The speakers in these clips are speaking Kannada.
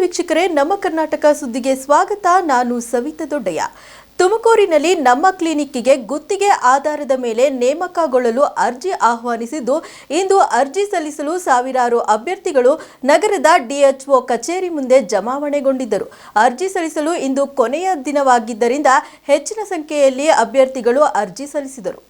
ವೀಕ್ಷಕರೇ, ನಮ್ಮ ಕರ್ನಾಟಕ ಸುದ್ದಿಗೆ ಸ್ವಾಗತ. ನಾನು ಸವಿತಾ ದೊಡ್ಡಯ್ಯ. ತುಮಕೂರಿನಲ್ಲಿ ನಮ್ಮ ಕ್ಲಿನಿಕ್ಗೆ ಗುತ್ತಿಗೆ ಆಧಾರದ ಮೇಲೆ ನೇಮಕಗೊಳ್ಳಲು ಅರ್ಜಿ ಆಹ್ವಾನಿಸಿದ್ದು, ಇಂದು ಅರ್ಜಿ ಸಲ್ಲಿಸಲು ಸಾವಿರಾರು ಅಭ್ಯರ್ಥಿಗಳು ನಗರದ ಡಿಎಚ್ಒ ಕಚೇರಿ ಮುಂದೆ ಜಮಾವಣೆಗೊಂಡಿದ್ದರು. ಅರ್ಜಿ ಸಲ್ಲಿಸಲು ಇಂದು ಕೊನೆಯ ದಿನವಾಗಿದ್ದರಿಂದ ಹೆಚ್ಚಿನ ಸಂಖ್ಯೆಯಲ್ಲಿ ಅಭ್ಯರ್ಥಿಗಳು ಅರ್ಜಿ ಸಲ್ಲಿಸಿದರು.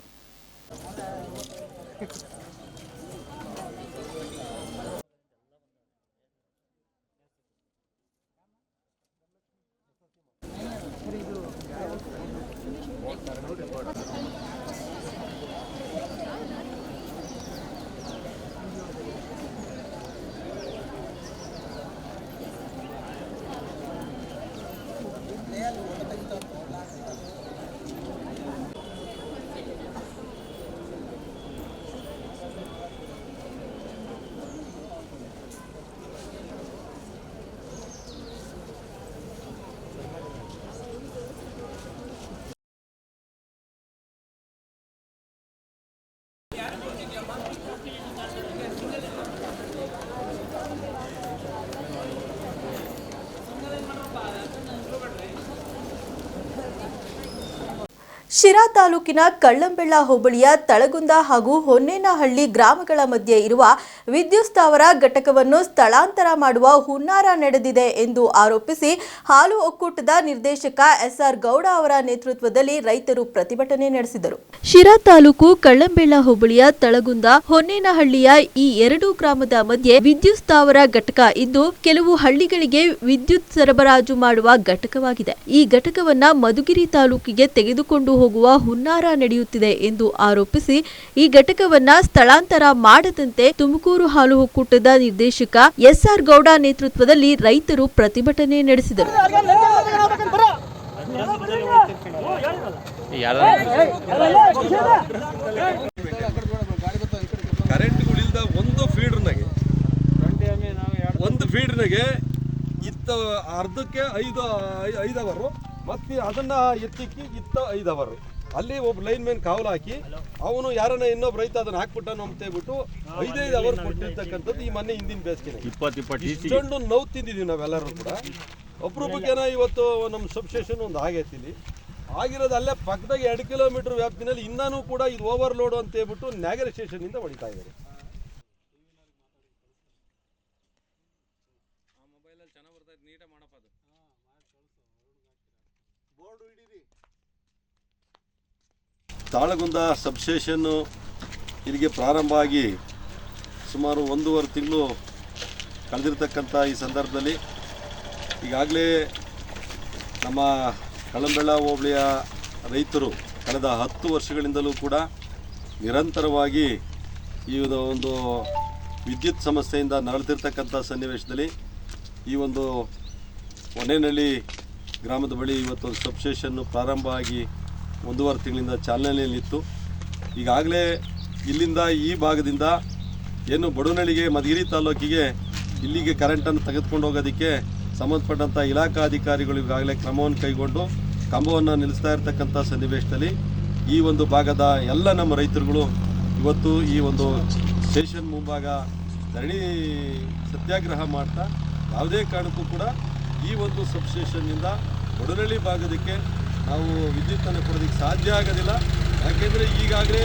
ಶಿರಾ ತಾಲೂಕಿನ ಕಳ್ಳಂಬೆಳ್ಳ ಹೋಬಳಿಯ ತಳಗುಂದ ಹಾಗೂ ಹೊನ್ನೇನಹಳ್ಳಿ ಗ್ರಾಮಗಳ ಮಧ್ಯೆ ಇರುವ ವಿದ್ಯುತ್ ಸ್ಥಾವರ ಘಟಕವನ್ನು ಸ್ಥಳಾಂತರ ಮಾಡುವ ಹುನ್ನಾರ ನಡೆದಿದೆ ಎಂದು ಆರೋಪಿಸಿ ಹಾಲು ಒಕ್ಕೂಟದ ನಿರ್ದೇಶಕ ಎಸ್ಆರ್ ಗೌಡ ಅವರ ನೇತೃತ್ವದಲ್ಲಿ ರೈತರು ಪ್ರತಿಭಟನೆ ನಡೆಸಿದರು. ಶಿರಾ ತಾಲೂಕು ಕಳ್ಳಂಬೆಳ್ಳ ಹೋಬಳಿಯ ತಳಗುಂದ ಹೊನ್ನೇನಹಳ್ಳಿಯ ಈ ಎರಡು ಗ್ರಾಮದ ಮಧ್ಯೆ ವಿದ್ಯುತ್ ಸ್ಥಾವರ ಘಟಕ ಇದ್ದು, ಕೆಲವು ಹಳ್ಳಿಗಳಿಗೆ ವಿದ್ಯುತ್ ಸರಬರಾಜು ಮಾಡುವ ಘಟಕವಾಗಿದೆ. ಈ ಘಟಕವನ್ನ ಮಧುಗಿರಿ ತಾಲೂಕಿಗೆ ತೆಗೆದುಕೊಂಡು ಹೋಗುವ ಹುನ್ನಾರ ನಡೆಯುತ್ತಿದೆ ಎಂದು ಆರೋಪಿಸಿ ಈ ಘಟಕವನ್ನ ಸ್ಥಳಾಂತರ ಮಾಡದಂತೆ ತುಮಕೂರು ಹಾಲು ಒಕ್ಕೂಟದ ನಿರ್ದೇಶಕ ಎಸ್ಆರ್ ಗೌಡ ನೇತೃತ್ವದಲ್ಲಿ ರೈತರು ಪ್ರತಿಭಟನೆ ನಡೆಸಿದರು. ಕರೆಂಟ್ಗಳಿಲ್ದ ಒಂದು ಫೀಡ್ನಾಗೆ ಇತ್ತ ಅರ್ಧಕ್ಕೆ 5 ಅವರು ಮತ್ತೆ ಅದನ್ನ ಎತ್ತಿಕ್ಕಿ 5 ಅವರು ಅಲ್ಲಿ ಒಬ್ಬ ಲೈನ್ ಮ್ಯಾನ್ ಕಾವಲು ಹಾಕಿ ಅವನು ಯಾರನ್ನ ಇನ್ನೊಬ್ಬ ರೈತ ಅದನ್ನ ಹಾಕ್ಬಿಟ್ಟ ಅಂತೇಳ್ಬಿಟ್ಟು 5 ಅವರ್ ಕೊಟ್ಟಿರ್ತಕ್ಕಂಥದ್ದು ಈ ಮೊನ್ನೆ ಹಿಂದಿನ ಬೇಸಿಗೆ ಇಷ್ಟೊಂದು ನೋವು ತಿಂದಿದ್ದೀವಿ ನಾವೆಲ್ಲರೂ ಕೂಡ. ಅಪರೂಪಕ್ಕೇನ ಇವತ್ತು ನಮ್ಮ ಸಬ್ಸ್ಟೇಷನ್ ಒಂದು ಆಗೈತಿ. ಇಲ್ಲಿ ಆಗಿರೋದು ಅಲ್ಲೇ ಪಕ್ಕದಾಗ 2 ಕಿಲೋಮೀಟರ್ ವ್ಯಾಪ್ತಿನಲ್ಲಿ ಇನ್ನೂ ಕೂಡ ಇದು ಓವರ್ಲೋಡ್ ಅಂತ ಹೇಳ್ಬಿಟ್ಟು ನ್ಯಾಗರ ಸ್ಟೇಷನ್ನಿಂದ ಹೊಡಿತಾ ಇದ್ದಾರೆ. ತಾಳಗುಂದ ಸಬ್ಸ್ಟೇಷನ್ನು ಇಲ್ಲಿಗೆ ಪ್ರಾರಂಭ ಆಗಿ ಸುಮಾರು 1.5 ತಿಂಗಳು ಕಳೆದಿರ್ತಕ್ಕಂಥ ಈ ಸಂದರ್ಭದಲ್ಲಿ ಈಗಾಗಲೇ ನಮ್ಮ ಕಳ್ಳಂಬೆಳ್ಳ ಹೋಬಳಿಯ ರೈತರು ಕಳೆದ 10 ವರ್ಷಗಳಿಂದಲೂ ಕೂಡ ನಿರಂತರವಾಗಿ ಈ ಒಂದು ವಿದ್ಯುತ್ ಸಮಸ್ಯೆಯಿಂದ ನರಳುತ್ತಿರ್ತಕ್ಕಂಥ ಸನ್ನಿವೇಶದಲ್ಲಿ ಈ ಒಂದು ಹೊನ್ನೇನಹಳ್ಳಿ ಗ್ರಾಮದ ಬಳಿ ಇವತ್ತು ಸಬ್ಸ್ಟೇಷನ್ನು ಪ್ರಾರಂಭ ಆಗಿ 1.5 ತಿಂಗಳಿಂದ ಚಾಲನೆಯಲ್ಲಿತ್ತು. ಈಗಾಗಲೇ ಇಲ್ಲಿಂದ ಈ ಭಾಗದಿಂದ ಏನು ಬಡವನಹಳ್ಳಿಗೆ ಮಧುಗಿರಿ ತಾಲೂಕಿಗೆ ಇಲ್ಲಿಗೆ ಕರೆಂಟನ್ನು ತೆಗೆದುಕೊಂಡು ಹೋಗೋದಕ್ಕೆ ಸಂಬಂಧಪಟ್ಟಂಥ ಇಲಾಖಾ ಅಧಿಕಾರಿಗಳು ಈಗಾಗಲೇ ಕ್ರಮವನ್ನು ಕೈಗೊಂಡು ಕಂಬವನ್ನು ನಿಲ್ಲಿಸ್ತಾ ಇರತಕ್ಕಂಥ ಸನ್ನಿವೇಶದಲ್ಲಿ ಈ ಒಂದು ಭಾಗದ ಎಲ್ಲ ನಮ್ಮ ರೈತರುಗಳು ಇವತ್ತು ಈ ಒಂದು ಸ್ಟೇಷನ್ ಮುಂಭಾಗ ಧರಣಿ ಸತ್ಯಾಗ್ರಹ ಮಾಡ್ತಾ ಯಾವುದೇ ಕಾರಣಕ್ಕೂ ಕೂಡ ಈ ಒಂದು ಸಬ್ಸ್ಟೇಷನ್ನಿಂದ ಬಡವನಹಳ್ಳಿ ಭಾಗದಕ್ಕೆ ನಾವು ವಿದ್ಯುತ್ತನ್ನು ಕೊಡೋದಕ್ಕೆ ಸಾಧ್ಯ ಆಗೋದಿಲ್ಲ. ಯಾಕೆಂದರೆ ಈಗಾಗಲೇ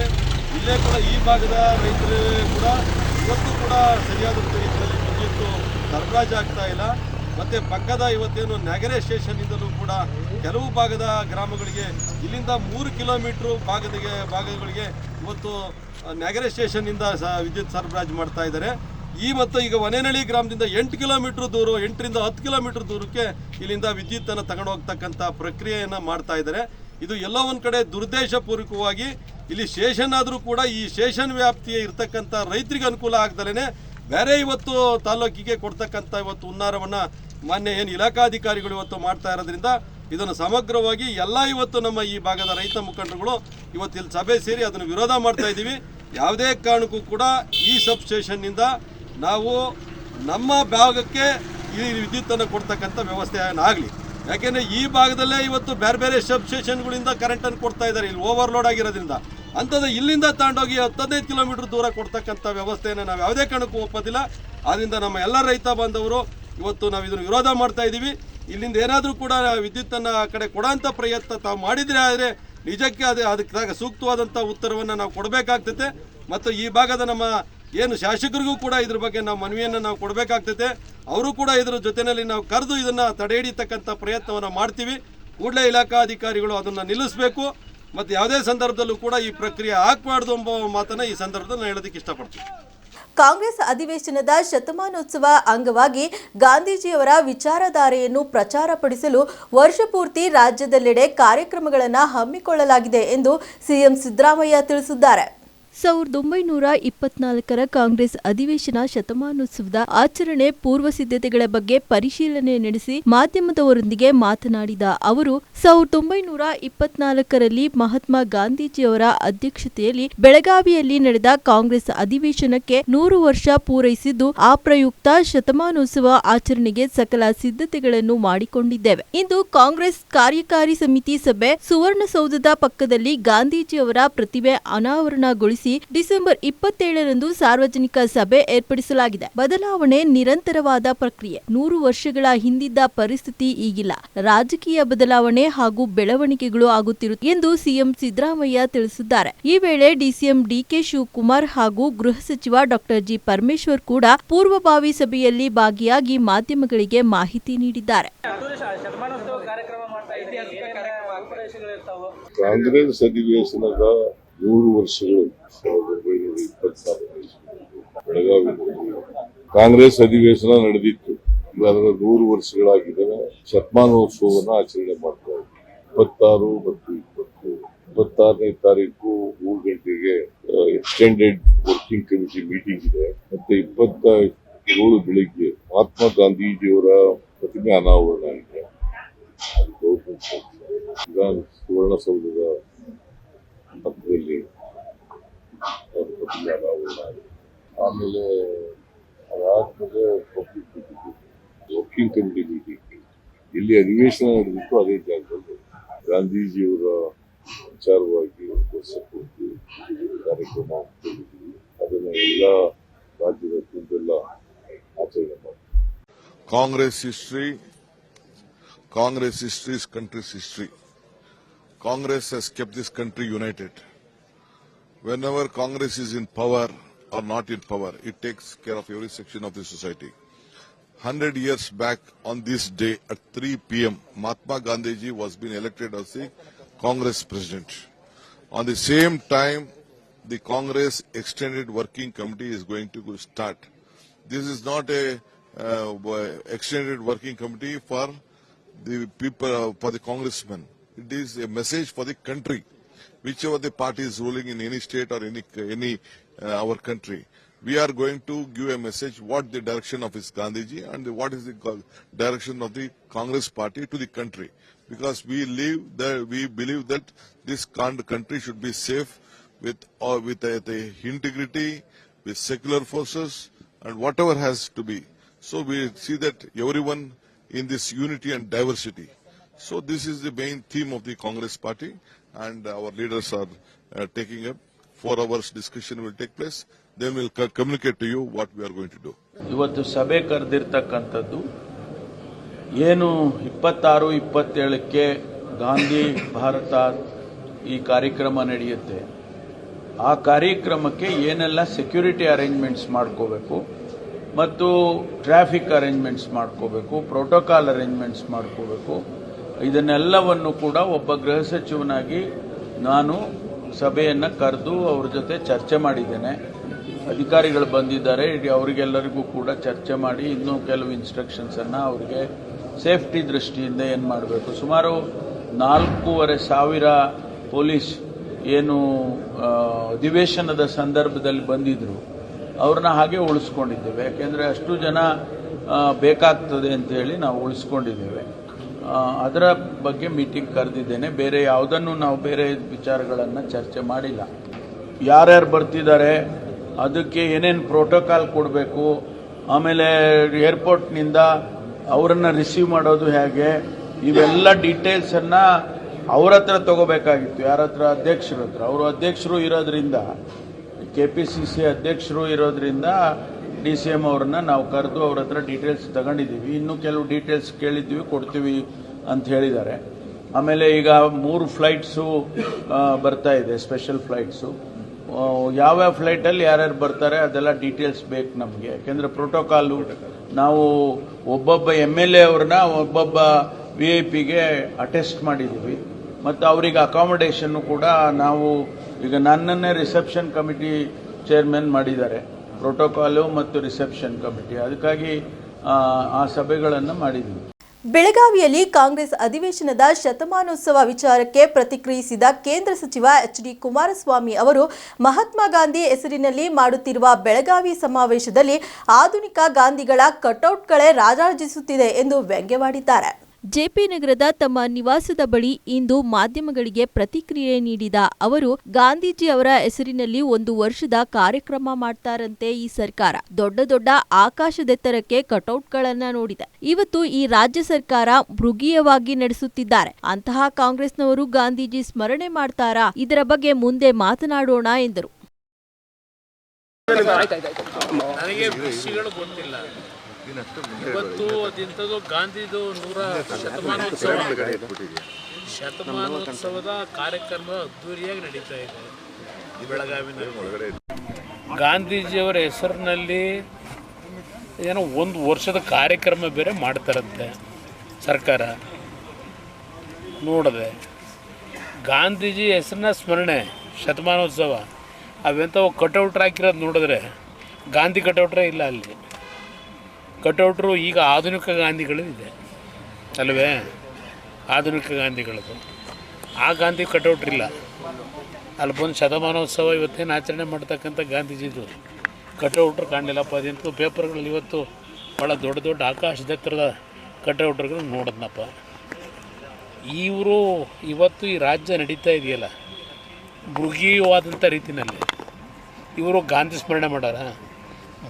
ಇಲ್ಲೇ ಕೂಡ ಈ ಭಾಗದ ರೈತರು ಕೂಡ ಇವತ್ತು ಕೂಡ ಸರಿಯಾದ ರೀತಿಯಲ್ಲಿ ವಿದ್ಯುತ್ತು ಸರಬರಾಜು ಆಗ್ತಾ ಇಲ್ಲ. ಮತ್ತು ಪಕ್ಕದ ಇವತ್ತೇನು ನ್ಯಾಗರೆ ಸ್ಟೇಷನ್ನಿಂದಲೂ ಕೂಡ ಕೆಲವು ಭಾಗದ ಗ್ರಾಮಗಳಿಗೆ ಇಲ್ಲಿಂದ 3 ಕಿಲೋಮೀಟ್ರು ಭಾಗಗಳಿಗೆ ಇವತ್ತು ನ್ಯಾಗರೆ ಸ್ಟೇಷನ್ನಿಂದ ವಿದ್ಯುತ್ ಸರಬರಾಜು ಮಾಡ್ತಾ ಇದ್ದಾರೆ. ಮತ್ತು ಈಗ ಹೊನ್ನೇನಹಳ್ಳಿ ಗ್ರಾಮದಿಂದ 8 ಕಿಲೋಮೀಟ್ರ್ ದೂರ 8ರಿಂದ 10 ಕಿಲೋಮೀಟ್ರ್ ದೂರಕ್ಕೆ ಇಲ್ಲಿಂದ ವಿದ್ಯುತ್ತನ್ನು ತಗೊಂಡು ಹೋಗ್ತಕ್ಕಂಥ ಪ್ರಕ್ರಿಯೆಯನ್ನು ಮಾಡ್ತಾ ಇದ್ದಾರೆ. ಇದು ಎಲ್ಲೋ ಒಂದು ಕಡೆ ದುರುದ್ದೇಶಪೂರ್ವಕವಾಗಿ ಇಲ್ಲಿ ಸ್ಟೇಷನ್ ಆದರೂ ಕೂಡ ಈ ಸ್ಟೇಷನ್ ವ್ಯಾಪ್ತಿಯ ಇರ್ತಕ್ಕಂಥ ರೈತರಿಗೆ ಅನುಕೂಲ ಆಗ್ದಲೇ ಬೇರೆ ಇವತ್ತು ತಾಲೂಕಿಗೆ ಕೊಡ್ತಕ್ಕಂಥ ಇವತ್ತು ಹುನ್ನಾರವನ್ನು ಮಾನ್ಯ ಏನು ಇಲಾಖಾಧಿಕಾರಿಗಳು ಇವತ್ತು ಮಾಡ್ತಾ ಇರೋದ್ರಿಂದ ಇದನ್ನು ಸಮಗ್ರವಾಗಿ ಎಲ್ಲ ಇವತ್ತು ನಮ್ಮ ಈ ಭಾಗದ ರೈತ ಮುಖಂಡರುಗಳು ಇವತ್ತು ಇಲ್ಲಿ ಸಭೆ ಸೇರಿ ಅದನ್ನು ವಿರೋಧ ಮಾಡ್ತಾ ಇದ್ದೀವಿ. ಯಾವುದೇ ಕಾರಣಕ್ಕೂ ಕೂಡ ಈ ಸಬ್ಸ್ಟೇಷನ್ನಿಂದ ನಾವು ನಮ್ಮ ಭಾಗಕ್ಕೆ ಈ ವಿದ್ಯುತ್ತನ್ನು ಕೊಡ್ತಕ್ಕಂಥ ವ್ಯವಸ್ಥೆ ಆಗಲಿ. ಯಾಕೆಂದರೆ ಈ ಭಾಗದಲ್ಲೇ ಇವತ್ತು ಬೇರೆ ಬೇರೆ ಸಬ್ಸ್ಟೇಷನ್ಗಳಿಂದ ಕರೆಂಟನ್ನು ಕೊಡ್ತಾ ಇದ್ದಾರೆ. ಇಲ್ಲಿ ಓವರ್ಲೋಡ್ ಆಗಿರೋದ್ರಿಂದ ಅಂಥದ್ದು ಇಲ್ಲಿಂದ ತಗೊಂಡೋಗಿ 15 ಕಿಲೋಮೀಟರ್ ದೂರ ಕೊಡ್ತಕ್ಕಂಥ ವ್ಯವಸ್ಥೆಯನ್ನು ನಾವು ಯಾವುದೇ ಕಾರಣಕ್ಕೂ ಒಪ್ಪೋದಿಲ್ಲ. ಆದ್ದರಿಂದ ನಮ್ಮ ಎಲ್ಲ ರೈತ ಬಾಂಧವರು ಇವತ್ತು ನಾವು ಇದನ್ನು ವಿರೋಧ ಮಾಡ್ತಾ ಇದ್ದೀವಿ. ಇಲ್ಲಿಂದ ಏನಾದರೂ ಕೂಡ ವಿದ್ಯುತ್ತನ್ನು ಆ ಕಡೆ ಕೊಡೋಂಥ ಪ್ರಯತ್ನ ತಾವು ಮಾಡಿದರೆ ಆದರೆ ನಿಜಕ್ಕೆ ಅದಕ್ಕೆ ಸೂಕ್ತವಾದಂಥ ಉತ್ತರವನ್ನು ನಾವು ಕೊಡಬೇಕಾಗ್ತದೆ. ಮತ್ತು ಈ ಭಾಗದ ನಮ್ಮ ಏನು ಶಾಸಕರಿಗೂ ಕೂಡ ಇದ್ರ ಬಗ್ಗೆ ನಾವು ಮನವಿಯನ್ನು ನಾವು ಕೊಡಬೇಕಾಗ್ತದೆ. ಅವರು ಕೂಡ ಇದರ ಜೊತೆಯಲ್ಲಿ ನಾವು ಕರೆದು ಇದನ್ನು ತಡೆ ಹಿಡಿತಕ್ಕಂಥ ಪ್ರಯತ್ನವನ್ನು ಮಾಡ್ತೀವಿ. ಕೂಡಲೇ ಇಲಾಖಾ ಅಧಿಕಾರಿಗಳು ಅದನ್ನು ನಿಲ್ಲಿಸಬೇಕು ಮತ್ತು ಯಾವುದೇ ಸಂದರ್ಭದಲ್ಲೂ ಕೂಡ ಈ ಪ್ರಕ್ರಿಯೆ ಆಗಬಾರ್ದು ಎಂಬ ಮಾತನ್ನು ಈ ಸಂದರ್ಭದಲ್ಲಿ ನಾನು ಹೇಳೋದಕ್ಕೆ ಇಷ್ಟಪಡ್ತೀನಿ. ಕಾಂಗ್ರೆಸ್ ಅಧಿವೇಶನದ ಶತಮಾನೋತ್ಸವ ಅಂಗವಾಗಿ ಗಾಂಧೀಜಿಯವರ ವಿಚಾರಧಾರೆಯನ್ನು ಪ್ರಚಾರಪಡಿಸಲು ವರ್ಷಪೂರ್ತಿ ರಾಜ್ಯದೆಲ್ಲೆಡೆ ಕಾರ್ಯಕ್ರಮಗಳನ್ನು ಹಮ್ಮಿಕೊಳ್ಳಲಾಗಿದೆ ಎಂದು ಸಿಎಂ ಸಿದ್ದರಾಮಯ್ಯ ತಿಳಿಸಿದ್ದಾರೆ. 1924ರ ಕಾಂಗ್ರೆಸ್ ಅಧಿವೇಶನ ಶತಮಾನೋತ್ಸವದ ಆಚರಣೆ ಪೂರ್ವ ಸಿದ್ಧತೆಗಳ ಬಗ್ಗೆ ಪರಿಶೀಲನೆ ನಡೆಸಿ ಮಾಧ್ಯಮದವರೊಂದಿಗೆ ಮಾತನಾಡಿದ ಅವರು 1924ರಲ್ಲಿ ಮಹಾತ್ಮ ಗಾಂಧೀಜಿಯವರ ಅಧ್ಯಕ್ಷತೆಯಲ್ಲಿ ಬೆಳಗಾವಿಯಲ್ಲಿ ನಡೆದ ಕಾಂಗ್ರೆಸ್ ಅಧಿವೇಶನಕ್ಕೆ 100 ವರ್ಷ ಪೂರೈಸಿದ್ದು, ಆ ಪ್ರಯುಕ್ತ ಶತಮಾನೋತ್ಸವ ಆಚರಣೆಗೆ ಸಕಲ ಸಿದ್ಧತೆಗಳನ್ನು ಮಾಡಿಕೊಂಡಿದ್ದೇವೆ. ಇಂದು ಕಾಂಗ್ರೆಸ್ ಕಾರ್ಯಕಾರಿ ಸಮಿತಿ ಸಭೆ ಸುವರ್ಣಸೌಧದ ಪಕ್ಕದಲ್ಲಿ ಗಾಂಧೀಜಿಯವರ ಪ್ರತಿಮೆ ಅನಾವರಣಗೊಳಿಸಿ ಡಿಸೆಂಬರ್ 27ರಂದು ಸಾರ್ವಜನಿಕ ಸಭೆ ಏರ್ಪಡಿಸಲಾಗಿದೆ. ಬದಲಾವಣೆ ನಿರಂತರವಾದ ಪ್ರಕ್ರಿಯೆ. 100 ವರ್ಷಗಳ ಹಿಂದಿದ್ದ ಪರಿಸ್ಥಿತಿ ಈಗಿಲ್ಲ. ರಾಜಕೀಯ ಬದಲಾವಣೆ ಹಾಗೂ ಬೆಳವಣಿಗೆಗಳು ಆಗುತ್ತಿರುತ್ತದೆ ಎಂದು ಸಿಎಂ ಸಿದ್ದರಾಮಯ್ಯ ತಿಳಿಸಿದ್ದಾರೆ. ಈ ವೇಳೆ ಡಿಸಿಎಂ ಡಿಕೆ ಶಿವಕುಮಾರ್ ಹಾಗೂ ಗೃಹ ಸಚಿವ ಡಾಕ್ಟರ್ ಜಿ ಪರಮೇಶ್ವರ್ ಕೂಡ ಪೂರ್ವಭಾವಿ ಸಭೆಯಲ್ಲಿ ಭಾಗಿಯಾಗಿ ಮಾಧ್ಯಮಗಳಿಗೆ ಮಾಹಿತಿ ನೀಡಿದ್ದಾರೆ. ಕಾಂಗ್ರೆಸ್ ಅಧಿವೇಶನದ 100 ವರ್ಷಗಳು 1924 ಬೆಳಗಾವಿಯಲ್ಲಿ ಕಾಂಗ್ರೆಸ್ ಅಧಿವೇಶನ ನಡೆದಿತ್ತು. ಅದರ 100 ವರ್ಷಗಳಾಗಿದ್ದಾವೆ. ಶತಮಾನೋತ್ಸವವನ್ನು ಆಚರಣೆ ಮಾಡ್ತಾ ಇದ್ದೀವಿ. 26 ಮತ್ತು 26ನೇ ತಾರೀಕು 3 ಗಂಟೆಗೆ ಎಕ್ಸ್ಟೆಂಡೆಡ್ ವರ್ಕಿಂಗ್ ಕಮಿಟಿ ಮೀಟಿಂಗ್ ಇದೆ. ಮತ್ತೆ 27 ಬೆಳಿಗ್ಗೆ ಮಹಾತ್ಮ ಗಾಂಧೀಜಿಯವರ ಪ್ರತಿಮೆ ಅನಾವರಣ ಇದೆ. ಸುವರ್ಣಸೌಧದ ಪಕ್ಕದಲ್ಲಿ ಪ್ರತಿಮೆ ಅನಾವರಣ ಆಗಿದೆ. ಆಮೇಲೆ ಅದಾದ್ಮೇಲೆ public meeting, working committee meeting, ಇಲ್ಲಿ ಅಧಿವೇಶನ ನಡೆದಿತ್ತು. ಅದೇ ಜಾಗದಲ್ಲಿ ಗಾಂಧೀಜಿಯವರ ವಿಚಾರವಾಗಿ ವರ್ಷಪೂರ್ತಿ ಕಾರ್ಯಕ್ರಮ ಹಮ್ಮಿಕೊಂಡಿದ್ದೀವಿ. ಅದನ್ನು ಎಲ್ಲ ರಾಜ್ಯದ ತುಂಬೆಲ್ಲ ಆಚರಣೆ ಮಾಡ್ತೀವಿ. Congress history is country's history. Congress has kept this country united. Whenever Congress is in power or not in power, it takes care of every section of the society. 100 years back on this day at 3 p.m., Mahatma Gandhiji was being elected as the Congress president. On the same time, the Congress Extended Working Committee is going to start. This is not a extended working committee for the people, for the congressmen. It is a message for the country, whichever the party is ruling in any state or any our country. We are going to give a message what the direction of is Gandhiji and what is the direction of the Congress party to the country. Because we believe that this country should be safe with the integrity, with secular forces and whatever has to be. So we see that everyone in this unity and diversity. So this is the main theme of the Congress party, and our leaders are taking up. 4 hours discussion will take place. Then we'll communicate to you what we are going to do. ಇವತ್ತು ಸಭೆ ಕರೆದಿರ್ತಕ್ಕಂಥದ್ದು ಏನು 26-27ಕ್ಕೆ ಗಾಂಧಿ ಭಾರತ ಈ ಕಾರ್ಯಕ್ರಮ ನಡೆಯುತ್ತೆ. ಆ ಕಾರ್ಯಕ್ರಮಕ್ಕೆ ಏನೆಲ್ಲ ಸೆಕ್ಯೂರಿಟಿ ಅರೇಂಜ್ಮೆಂಟ್ಸ್ ಮಾಡ್ಕೋಬೇಕು ಮತ್ತು ಟ್ರಾಫಿಕ್ ಅರೇಂಜ್ಮೆಂಟ್ಸ್ ಮಾಡ್ಕೋಬೇಕು, ಪ್ರೋಟೋಕಾಲ್ ಅರೇಂಜ್ಮೆಂಟ್ಸ್ ಮಾಡ್ಕೋಬೇಕು. ಇದನ್ನೆಲ್ಲವನ್ನು ಕೂಡ ಒಬ್ಬ ಗೃಹ ಸಚಿವನಾಗಿ ನಾನು ಸಭೆಯನ್ನು ಕರೆದು ಅವ್ರ ಜೊತೆ ಚರ್ಚೆ ಮಾಡಿದ್ದೇನೆ. ಅಧಿಕಾರಿಗಳು ಬಂದಿದ್ದಾರೆ, ಅವರಿಗೆಲ್ಲರಿಗೂ ಕೂಡ ಚರ್ಚೆ ಮಾಡಿ ಇನ್ನೂ ಕೆಲವು ಇನ್ಸ್ಟ್ರಕ್ಷನ್ಸನ್ನು ಅವರಿಗೆ ಸೇಫ್ಟಿ ದೃಷ್ಟಿಯಿಂದ ಏನು ಮಾಡಬೇಕು. ಸುಮಾರು 4,500 ಪೊಲೀಸ್ ಏನು ಅಧಿವೇಶನದ ಸಂದರ್ಭದಲ್ಲಿ ಬಂದಿದ್ರು ಅವ್ರನ್ನ ಹಾಗೆ ಉಳಿಸ್ಕೊಂಡಿದ್ದೇವೆ. ಯಾಕೆಂದರೆ ಅಷ್ಟು ಜನ ಬೇಕಾಗ್ತದೆ ಅಂತ ಹೇಳಿ ನಾವು ಉಳಿಸ್ಕೊಂಡಿದ್ದೇವೆ. ಅದರ ಬಗ್ಗೆ ಮೀಟಿಂಗ್ ಕರೆದಿದ್ದೇನೆ. ಬೇರೆ ಯಾವುದನ್ನು ನಾವು ಬೇರೆ ವಿಚಾರಗಳನ್ನು ಚರ್ಚೆ ಮಾಡಿಲ್ಲ. ಯಾರ್ಯಾರು ಬರ್ತಿದ್ದಾರೆ, ಅದಕ್ಕೆ ಏನೇನು ಪ್ರೋಟೋಕಾಲ್ ಕೊಡಬೇಕು, ಆಮೇಲೆ ಏರ್ಪೋರ್ಟ್ನಿಂದ ಅವರನ್ನು ರಿಸೀವ್ ಮಾಡೋದು ಹೇಗೆ, ಇವೆಲ್ಲ ಡೀಟೇಲ್ಸನ್ನು ಅವ್ರ ಹತ್ರ ತಗೋಬೇಕಾಗಿತ್ತು. ಯಾರ ಹತ್ರ? ಅಧ್ಯಕ್ಷರ ಹತ್ರ. ಅವರು ಅಧ್ಯಕ್ಷರು ಇರೋದ್ರಿಂದ, KPCC ಅಧ್ಯಕ್ಷರು ಇರೋದ್ರಿಂದ DCM ಅವ್ರನ್ನ ನಾವು ಕರೆದು ಅವ್ರ ಹತ್ರ ಡೀಟೇಲ್ಸ್ ತಗೊಂಡಿದ್ದೀವಿ. ಇನ್ನೂ ಕೆಲವು ಡೀಟೇಲ್ಸ್ ಕೇಳಿದ್ದೀವಿ, ಕೊಡ್ತೀವಿ ಅಂತ ಹೇಳಿದ್ದಾರೆ. ಆಮೇಲೆ ಈಗ 3 ಫ್ಲೈಟ್ಸು ಬರ್ತಾ ಇದೆ, ಸ್ಪೆಷಲ್ ಫ್ಲೈಟ್ಸು. ಯಾವ್ಯಾವ ಫ್ಲೈಟಲ್ಲಿ ಯಾರ್ಯಾರು ಬರ್ತಾರೆ ಅದೆಲ್ಲ ಡೀಟೇಲ್ಸ್ ಬೇಕು ನಮಗೆ. ಯಾಕೆಂದರೆ ಪ್ರೋಟೋಕಾಲು ನಾವು ಒಬ್ಬೊಬ್ಬ MLA ಅವ್ರನ್ನ ಒಬ್ಬೊಬ್ಬ VIP-ಗೆ ಅಟೆಸ್ಟ್ ಮಾಡಿದ್ದೀವಿ. ಮತ್ತು ಅವರಿಗೆ ಅಕಾಮಡೇಷನ್ನು ಕೂಡ ನಾವು ಈಗ ನನ್ನನ್ನೇ ರಿಸೆಪ್ಷನ್ ಕಮಿಟಿ ಚೇರ್ಮನ್ ಮಾಡಿದ್ದಾರೆ, ಪ್ರೋಟೋಕಾಲು ಮತ್ತು ರಿಸೆಪ್ಷನ್ ಕಮಿಟಿ. ಅದಕ್ಕಾಗಿ ಆ ಸಭೆಗಳನ್ನು ಮಾಡಿದ್ದೀವಿ. ಬೆಳಗಾವಿಯಲ್ಲಿ ಕಾಂಗ್ರೆಸ್ ಅಧಿವೇಶನದ ಶತಮಾನೋತ್ಸವ ವಿಚಾರಕ್ಕೆ ಪ್ರತಿಕ್ರಿಯಿಸಿದ ಕೇಂದ್ರ ಸಚಿವ HD ಕುಮಾರಸ್ವಾಮಿ ಅವರು ಮಹಾತ್ಮ ಗಾಂಧಿ ಹೆಸರಿನಲ್ಲಿ ಮಾಡುತ್ತಿರುವ ಬೆಳಗಾವಿ ಸಮಾವೇಶದಲ್ಲಿ ಆಧುನಿಕ ಗಾಂಧಿಗಳ ಕಟೌಟ್ಗಳೇ ರಾರಾಜಿಸುತ್ತಿದೆ ಎಂದು ವ್ಯಂಗ್ಯವಾಡಿದ್ದಾರೆ. ಜೆಪಿ ನಗರದ ತಮ್ಮ ನಿವಾಸದ ಬಳಿ ಇಂದು ಮಾಧ್ಯಮಗಳಿಗೆ ಪ್ರತಿಕ್ರಿಯೆ ನೀಡಿದ ಅವರು, ಗಾಂಧೀಜಿ ಅವರ ಹೆಸರಿನಲ್ಲಿ 1 ವರ್ಷದ ಕಾರ್ಯಕ್ರಮ ಮಾಡ್ತಾರಂತೆ ಈ ಸರ್ಕಾರ. ದೊಡ್ಡ ದೊಡ್ಡ ಆಕಾಶದೆತ್ತರಕ್ಕೆ ಕಟೌಟ್ಗಳನ್ನ ನೋಡಿದೆ. ಇವತ್ತು ಈ ರಾಜ್ಯ ಸರ್ಕಾರ ಮೃಗೀಯವಾಗಿ ನಡೆಸುತ್ತಿದ್ದಾರೆ. ಅಂತಹ ಕಾಂಗ್ರೆಸ್ನವರು ಗಾಂಧೀಜಿ ಸ್ಮರಣೆ ಮಾಡ್ತಾರಾ? ಇದರ ಬಗ್ಗೆ ಮುಂದೆ ಮಾತನಾಡೋಣ ಎಂದರು. ನನಗೆ ವಿಷಯಗಳು ಗೊತ್ತಿಲ್ಲ. ಇವತ್ತು ಅದಿಂಥದ್ದು ಗಾಂಧಿದು 100 ಶತಮಾನೋತ್ಸವದ ಕಾರ್ಯಕ್ರಮ ಅದ್ದೂರಿಯಾಗಿ ನಡೀತಾ ಇದೆ ಬೆಳಗಾವಿನಲ್ಲಿ. ಗಾಂಧೀಜಿಯವರ ಹೆಸರಿನಲ್ಲಿ ಏನೋ 1 ವರ್ಷದ ಕಾರ್ಯಕ್ರಮ ಬೇರೆ ಮಾಡ್ತಾರಂತೆ ಸರ್ಕಾರ. ನೋಡಿದೆ ಗಾಂಧೀಜಿ ಹೆಸರನ್ನ ಸ್ಮರಣೆ ಶತಮಾನೋತ್ಸವ, ಅವೆಂಥವು ಕಟೌಟ್ರ್ ಹಾಕಿರೋದು ನೋಡಿದ್ರೆ ಗಾಂಧಿ ಕಟೌಟ್ರೇ ಇಲ್ಲ ಅಲ್ಲಿ. ಕಟೌಟ್ರು ಈಗ ಆಧುನಿಕ ಗಾಂಧಿಗಳು ಇದೆ ಅಲ್ವೇ, ಆಧುನಿಕ ಗಾಂಧಿಗಳದು. ಆ ಗಾಂಧಿ ಕಟೌಟ್ರಿಲ್ಲ ಅಲ್ಲಿ. ಬಂದು ಶತಮಾನೋತ್ಸವ ಇವತ್ತೇನು ಆಚರಣೆ ಮಾಡ್ತಕ್ಕಂಥ ಗಾಂಧೀಜಿದು ಕಟೌಟ್ರು ಕಾಣಲಿಲ್ಲಪ್ಪ. ಅದಿಂತೂ ಪೇಪರ್ಗಳಲ್ಲಿ ಇವತ್ತು ಭಾಳ ದೊಡ್ಡ ದೊಡ್ಡ ಆಕಾಶದೆತ್ತರದ ಕಟೌಟ್ರುಗಳು ನೋಡಿದ್ನಪ್ಪ. ಇವರು ಇವತ್ತು ಈ ರಾಜ್ಯ ನಡೀತಾ ಇದೆಯಲ್ಲ ಮೃಗೀಯವಾದಂಥ ರೀತಿಯಲ್ಲಿ ಇವರು ಗಾಂಧಿ ಸ್ಮರಣೆ ಮಾಡಾರ.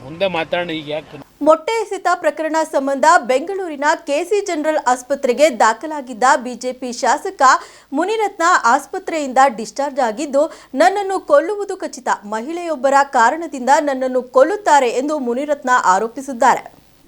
ಮುಂದೆ ಮಾತಾಡೋಣ. ಈಗ ಯಾಕೆ ಮೊಟ್ಟೆ ಎಸೆತ ಪ್ರಕರಣ ಸಂಬಂಧ ಬೆಂಗಳೂರಿನ KC ಜನರಲ್ ಆಸ್ಪತ್ರೆಗೆ ದಾಖಲಾಗಿದ್ದ ಬಿಜೆಪಿ ಶಾಸಕ ಮುನಿರತ್ನ ಆಸ್ಪತ್ರೆಯಿಂದ ಡಿಸ್ಚಾರ್ಜ್ ಆಗಿದ್ದು, ನನ್ನನ್ನು ಕೊಲ್ಲುವುದು ಖಚಿತ, ಮಹಿಳೆಯೊಬ್ಬರ ಕಾರಣದಿಂದ ನನ್ನನ್ನು ಕೊಲ್ಲುತ್ತಾರೆ ಎಂದು ಮುನಿರತ್ನ ಆರೋಪಿಸಿದ್ದಾರೆ.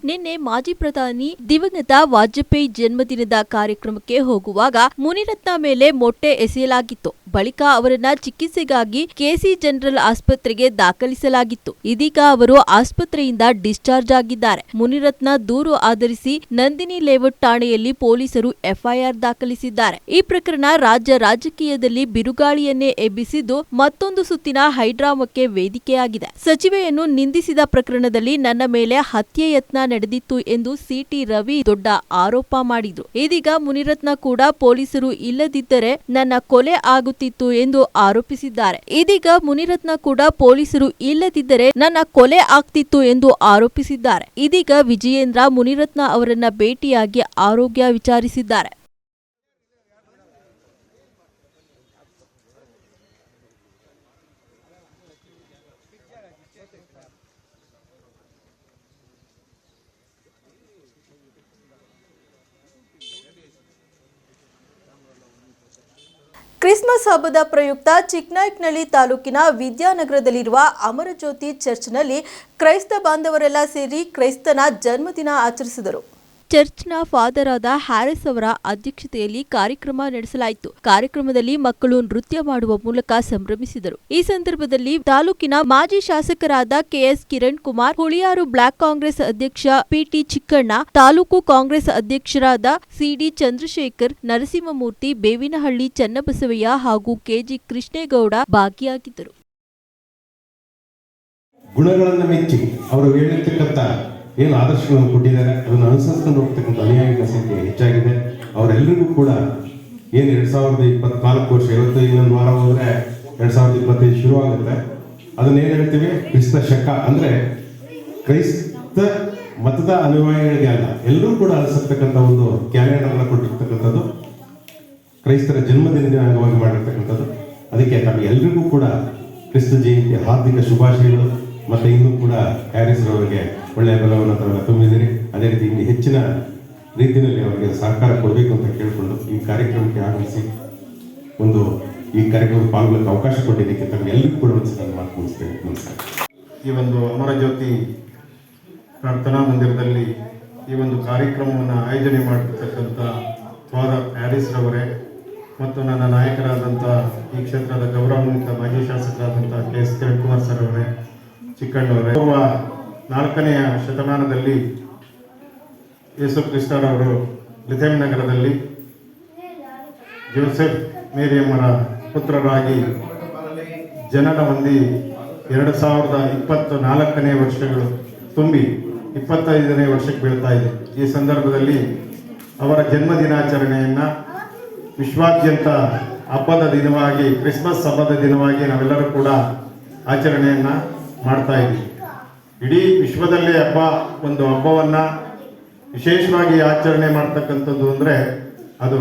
ನಿನ್ನೆ ಮಾಜಿ ಪ್ರಧಾನಿ ದಿವಂಗತ ವಾಜಪೇಯಿ ಜನ್ಮದಿನದ ಕಾರ್ಯಕ್ರಮಕ್ಕೆ ಹೋಗುವಾಗ ಮುನಿರತ್ನ ಮೇಲೆ ಮೊಟ್ಟೆ ಎಸೆಯಲಾಗಿತ್ತು. ಬಳಿಕ ಅವರನ್ನ ಚಿಕಿತ್ಸೆಗಾಗಿ KC ಜನರಲ್ ಆಸ್ಪತ್ರೆಗೆ ದಾಖಲಿಸಲಾಗಿತ್ತು. ಇದೀಗ ಅವರು ಆಸ್ಪತ್ರೆಯಿಂದ ಡಿಸ್ಚಾರ್ಜ್ ಆಗಿದ್ದಾರೆ. ಮುನಿರತ್ನ ದೂರು ಆಧರಿಸಿ ನಂದಿನಿ ಲೇಔಟ್ ಠಾಣೆಯಲ್ಲಿ ಪೊಲೀಸರು FIR ದಾಖಲಿಸಿದ್ದಾರೆ. ಈ ಪ್ರಕರಣ ರಾಜ್ಯ ರಾಜಕೀಯದಲ್ಲಿ ಬಿರುಗಾಳಿಯನ್ನೇ ಎಬ್ಬಿಸಿದ್ದು, ಮತ್ತೊಂದು ಸುತ್ತಿನ ಹೈಡ್ರಾಮಕ್ಕೆ ವೇದಿಕೆಯಾಗಿದೆ. ಸಚಿವೆಯನ್ನು ನಿಂದಿಸಿದ ಪ್ರಕರಣದಲ್ಲಿ ನನ್ನ ಮೇಲೆ ಹತ್ಯೆ ಯತ್ನ ನಡೆದಿತ್ತು ಎಂದು CT ರವಿ ದೊಡ್ಡ ಆರೋಪ ಮಾಡಿದ್ರು. ಇದೀಗ ಮುನಿರತ್ನ ಕೂಡ ಪೊಲೀಸರು ಇಲ್ಲದಿದ್ದರೆ ನನ್ನ ಕೊಲೆ ಆಗುತ್ತಿತ್ತು ಎಂದು ಆರೋಪಿಸಿದ್ದಾರೆ. ಇದೀಗ ವಿಜಯೇಂದ್ರ ಮುನಿರತ್ನ ಅವರನ್ನ ಭೇಟಿಯಾಗಿ ಆರೋಗ್ಯ ವಿಚಾರಿಸಿದ್ದಾರೆ. ಕ್ರಿಸ್ಮಸ್ ಹಬ್ಬದ ಪ್ರಯುಕ್ತ ಚಿಕ್ಕನಾಯಕನಹಳ್ಳಿ ತಾಲೂಕಿನ ವಿದ್ಯಾನಗರದಲ್ಲಿರುವ ಅಮರಜ್ಯೋತಿ ಚರ್ಚ್ನಲ್ಲಿ ಕ್ರೈಸ್ತ ಬಾಂಧವರೆಲ್ಲ ಸೇರಿ ಕ್ರೈಸ್ತನ ಜನ್ಮದಿನ ಆಚರಿಸಿದರು. ಚರ್ಚ್ನ ಫಾದರ್ ಆದ ಹ್ಯಾರಿಸ್ ಅವರ ಅಧ್ಯಕ್ಷತೆಯಲ್ಲಿ ಕಾರ್ಯಕ್ರಮ ನಡೆಸಲಾಯಿತು. ಕಾರ್ಯಕ್ರಮದಲ್ಲಿ ಮಕ್ಕಳು ನೃತ್ಯ ಮಾಡುವ ಮೂಲಕ ಸಂಭ್ರಮಿಸಿದರು. ಈ ಸಂದರ್ಭದಲ್ಲಿ ತಾಲೂಕಿನ ಮಾಜಿ ಶಾಸಕರಾದ KS ಕಿರಣ್ ಕುಮಾರ್, ಹುಳಿಯಾರು ಬ್ಲಾಕ್ ಕಾಂಗ್ರೆಸ್ ಅಧ್ಯಕ್ಷ PT ಚಿಕ್ಕಣ್ಣ, ತಾಲೂಕು ಕಾಂಗ್ರೆಸ್ ಅಧ್ಯಕ್ಷರಾದ CD ಚಂದ್ರಶೇಖರ್, ನರಸಿಂಹಮೂರ್ತಿ, ಬೇವಿನಹಳ್ಳಿ ಚನ್ನಬಸವಯ್ಯ ಹಾಗೂ KG ಕೃಷ್ಣೇಗೌಡ ಭಾಗಿಯಾಗಿದ್ದರು. ಗುಣಗಳನ್ನು ಮೆಚ್ಚಿ ಅವರು ಹೇಳಿರ್ತಕ್ಕಂಥ ಏನು ಆದರ್ಶಗಳನ್ನು ಕೊಟ್ಟಿದ್ದಾರೆ ಅದನ್ನು ಅನುಸರಿಸ್ಕೊಂಡು ಹೋಗ್ತಕ್ಕಂಥ ಅನುಯಾಯಿಗಳ ಸಂಖ್ಯೆ ಹೆಚ್ಚಾಗಿದೆ. ಅವರೆಲ್ಲರಿಗೂ ಕೂಡ ಏನು 2024 ವರ್ಷ, ಇವತ್ತು ಇನ್ನೊಂದು ವಾರ ಹೋದರೆ 2025 ಶುರು ಆಗುತ್ತೆ. ಅದನ್ನೇನು ಹೇಳ್ತೀವಿ, ಕ್ರಿಸ್ತ ಶಕ ಅಂದರೆ ಕ್ರೈಸ್ತ ಮತದ ಅನುಯಾಯಿಗಳಿಗೆ ಅಲ್ಲ, ಎಲ್ಲರೂ ಕೂಡ ಅನಿಸಿರ್ತಕ್ಕಂಥ ಒಂದು ಕ್ಯಾಲೆಂಡರ್ನ ಕೊಟ್ಟಿರ್ತಕ್ಕಂಥದ್ದು, ಕ್ರೈಸ್ತರ ಜನ್ಮದಿನದ ಅಂಗವಾಗಿ ಮಾಡಿರ್ತಕ್ಕಂಥದ್ದು. ಅದಕ್ಕೆ ತಮಗೆಲ್ಲರಿಗೂ ಕೂಡ ಕ್ರಿಸ್ತ ಜಯಂತಿ ಹಾರ್ದಿಕ ಶುಭಾಶಯಗಳು. ಮತ್ತು ಇನ್ನೂ ಕೂಡ ಹ್ಯಾರಿಸ್ ಅವರಿಗೆ ಒಳ್ಳೆಯ ಬಲವನ್ನು ತಾವೆಲ್ಲ ತುಂಬಿದ್ದೀರಿ. ಅದೇ ರೀತಿ ಇನ್ನು ಹೆಚ್ಚಿನ ರೀತಿಯಲ್ಲಿ ಅವರಿಗೆ ಸಹಕಾರ ಕೊಡಬೇಕು ಅಂತ ಕೇಳಿಕೊಂಡು ಈ ಕಾರ್ಯಕ್ರಮಕ್ಕೆ ಆಗಮಿಸಿ ಈ ಕಾರ್ಯಕ್ರಮಕ್ಕೆ ಪಾಲ್ಗೊಳ್ಳಕ್ಕೆ ಅವಕಾಶ ಕೊಟ್ಟಿದ್ದಕ್ಕೆ ತಮಗೆಲ್ಲರಿಗೂ ಕೂಡ ನಾನು ಮಾತು ಮುಗಿಸ್ತೇನೆ. ನಮಸ್ಕಾರ. ಈ ಒಂದು ಅಮರಜ್ಯೋತಿ ಪ್ರಾರ್ಥನಾ ಮಂದಿರದಲ್ಲಿ ಈ ಒಂದು ಕಾರ್ಯಕ್ರಮವನ್ನು ಆಯೋಜನೆ ಮಾಡಿರ್ತಕ್ಕಂಥ ಫಾದರ್ ಹ್ಯಾರಿಸ್ ರವರೇ ಮತ್ತು ನನ್ನ ನಾಯಕರಾದಂಥ ಈ ಕ್ಷೇತ್ರದ ಗೌರವಾನ್ವಿತ ಮಾಜಿ ಶಾಸಕರಾದಂಥ KS ಕಿರಣ್ ಕುಮಾರ್ ಸರ್ ಅವರೇ, ಚಿಕ್ಕಣ್ಣವರೇ, 4ನೇ ಶತಮಾನದಲ್ಲಿ ಯೇಸು ಕ್ರಿಸ್ತರವರು ಲಿಥೆಮ್ ನಗರದಲ್ಲಿ ಜೋಸೆಫ್ ಮೇರಿಯಮ್ಮರ ಪುತ್ರರಾಗಿ ಜನನ ಹೊಂದಿ 2024ನೇ ವರ್ಷಗಳು ತುಂಬಿ 25ನೇ ವರ್ಷಕ್ಕೆ ಬೀಳ್ತಾ ಇದೆ. ಈ ಸಂದರ್ಭದಲ್ಲಿ ಅವರ ಜನ್ಮ ದಿನಾಚರಣೆಯನ್ನು ವಿಶ್ವಾದ್ಯಂತ ಹಬ್ಬದ ದಿನವಾಗಿ, ಕ್ರಿಸ್ಮಸ್ ಹಬ್ಬದ ದಿನವಾಗಿ ನಾವೆಲ್ಲರೂ ಕೂಡ ಆಚರಣೆಯನ್ನು ಮಾಡ್ತಾ ಇದ್ದೀವಿ. ಇಡೀ ವಿಶ್ವದಲ್ಲೇ ಒಂದು ಹಬ್ಬವನ್ನು ವಿಶೇಷವಾಗಿ ಆಚರಣೆ ಮಾಡ್ತಕ್ಕಂಥದ್ದು ಅಂದರೆ ಅದು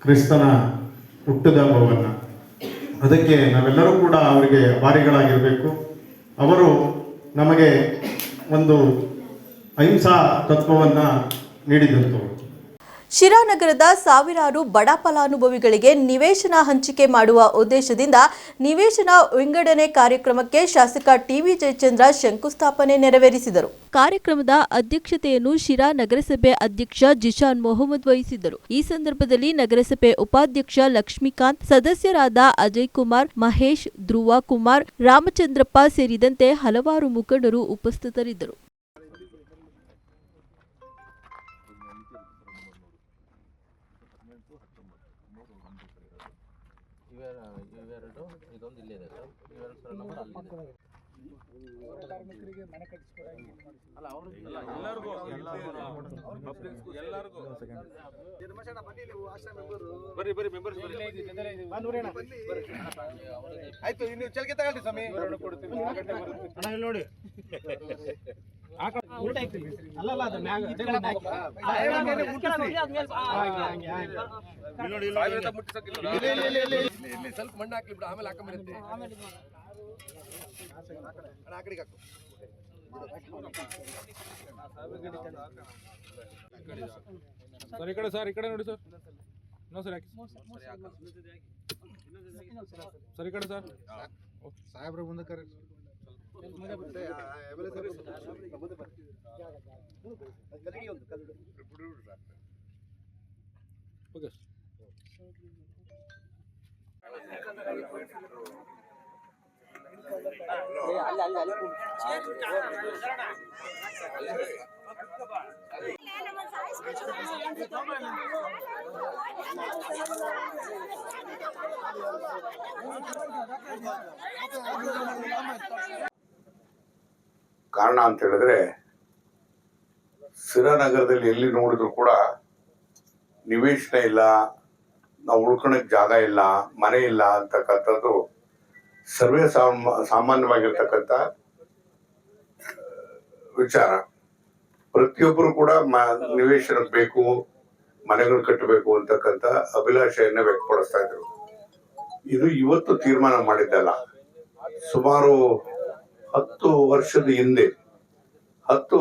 ಕ್ರಿಸ್ತನ ಹುಟ್ಟದ ಹಬ್ಬವನ್ನು. ಅದಕ್ಕೆ ನಾವೆಲ್ಲರೂ ಕೂಡ ಅವರಿಗೆ ಆಭಾರಿಗಳಾಗಿರಬೇಕು. ಅವರು ನಮಗೆ ಒಂದು ಅಹಿಂಸಾ ತತ್ವವನ್ನು ನೀಡಿದಂಥವರು. ಶಿರಾನಗರದ ಸಾವಿರಾರು ಬಡ ಫಲಾನುಭವಿಗಳಿಗೆ ನಿವೇಶನ ಹಂಚಿಕೆ ಮಾಡುವ ಉದ್ದೇಶದಿಂದ ನಿವೇಶನ ವಿಂಗಡಣೆ ಕಾರ್ಯಕ್ರಮಕ್ಕೆ ಶಾಸಕ ಟಿವಿ ಜಯಚಂದ್ರ ಶಂಕುಸ್ಥಾಪನೆ ನೆರವೇರಿಸಿದರು. ಕಾರ್ಯಕ್ರಮದ ಅಧ್ಯಕ್ಷತೆಯನ್ನು ಶಿರಾ ನಗರಸಭೆ ಅಧ್ಯಕ್ಷ ಜಿಶಾನ್ ಮೊಹಮ್ಮದ್ ವಹಿಸಿದ್ದರು. ಈ ಸಂದರ್ಭದಲ್ಲಿ ನಗರಸಭೆ ಉಪಾಧ್ಯಕ್ಷ ಲಕ್ಷ್ಮೀಕಾಂತ್, ಸದಸ್ಯರಾದ ಅಜಯ್ ಕುಮಾರ್, ಮಹೇಶ್, ಧ್ರುವ ಕುಮಾರ್, ರಾಮಚಂದ್ರಪ್ಪ ಸೇರಿದಂತೆ ಹಲವಾರು ಮುಖಂಡರು ಉಪಸ್ಥಿತರಿದ್ದರು. ನೋಡಿ ಸ್ವಲ್ಪ ಮಣ್ಣು ಹಾಕ್ಲಿ ಬಿಡು, ಆಮೇಲೆ ಹಾಕೊಂಬರುತ್ತೆ. ಸರ್ ಈ ಕಡೆ, ಸರ್ ಈ ಕಡೆ ನೋಡಿ ಸರ್. ನೋ ಸರ್, ಸರ್ ಈ ಕಡೆ ಸರ್. ಸಾಹೇಬ್ರ ಮುಂದೆ ಕರೆ. ಓಕೆ ಕಾರಣ ಅಂತ ಹೇಳಿದ್ರೆ, ಸಿರಾನಗರದಲ್ಲಿ ಎಲ್ಲಿ ನೋಡಿದ್ರು ಕೂಡ ನಿವೇಶನ ಇಲ್ಲ, ನಾವು ಉಳ್ಕೊಳಕ್ ಜಾಗ ಇಲ್ಲ, ಮನೆ ಇಲ್ಲ ಅಂತಕ್ಕಂಥದ್ದು ಸರ್ವೇ ಸಾಮಾನ್ಯವಾಗಿರ್ತಕ್ಕಂಥ ವಿಚಾರ. ಪ್ರತಿಯೊಬ್ಬರು ಕೂಡ ನಿವೇಶನ ಬೇಕು, ಮನೆಗಳು ಕಟ್ಟಬೇಕು ಅಂತಕ್ಕಂಥ ಅಭಿಲಾಷೆಯನ್ನ ವ್ಯಕ್ತಪಡಿಸ್ತಾ ಇದ್ರು. ಇದು ಇವತ್ತು ತೀರ್ಮಾನ ಮಾಡಿದ್ದಲ್ಲ. ಸುಮಾರು 10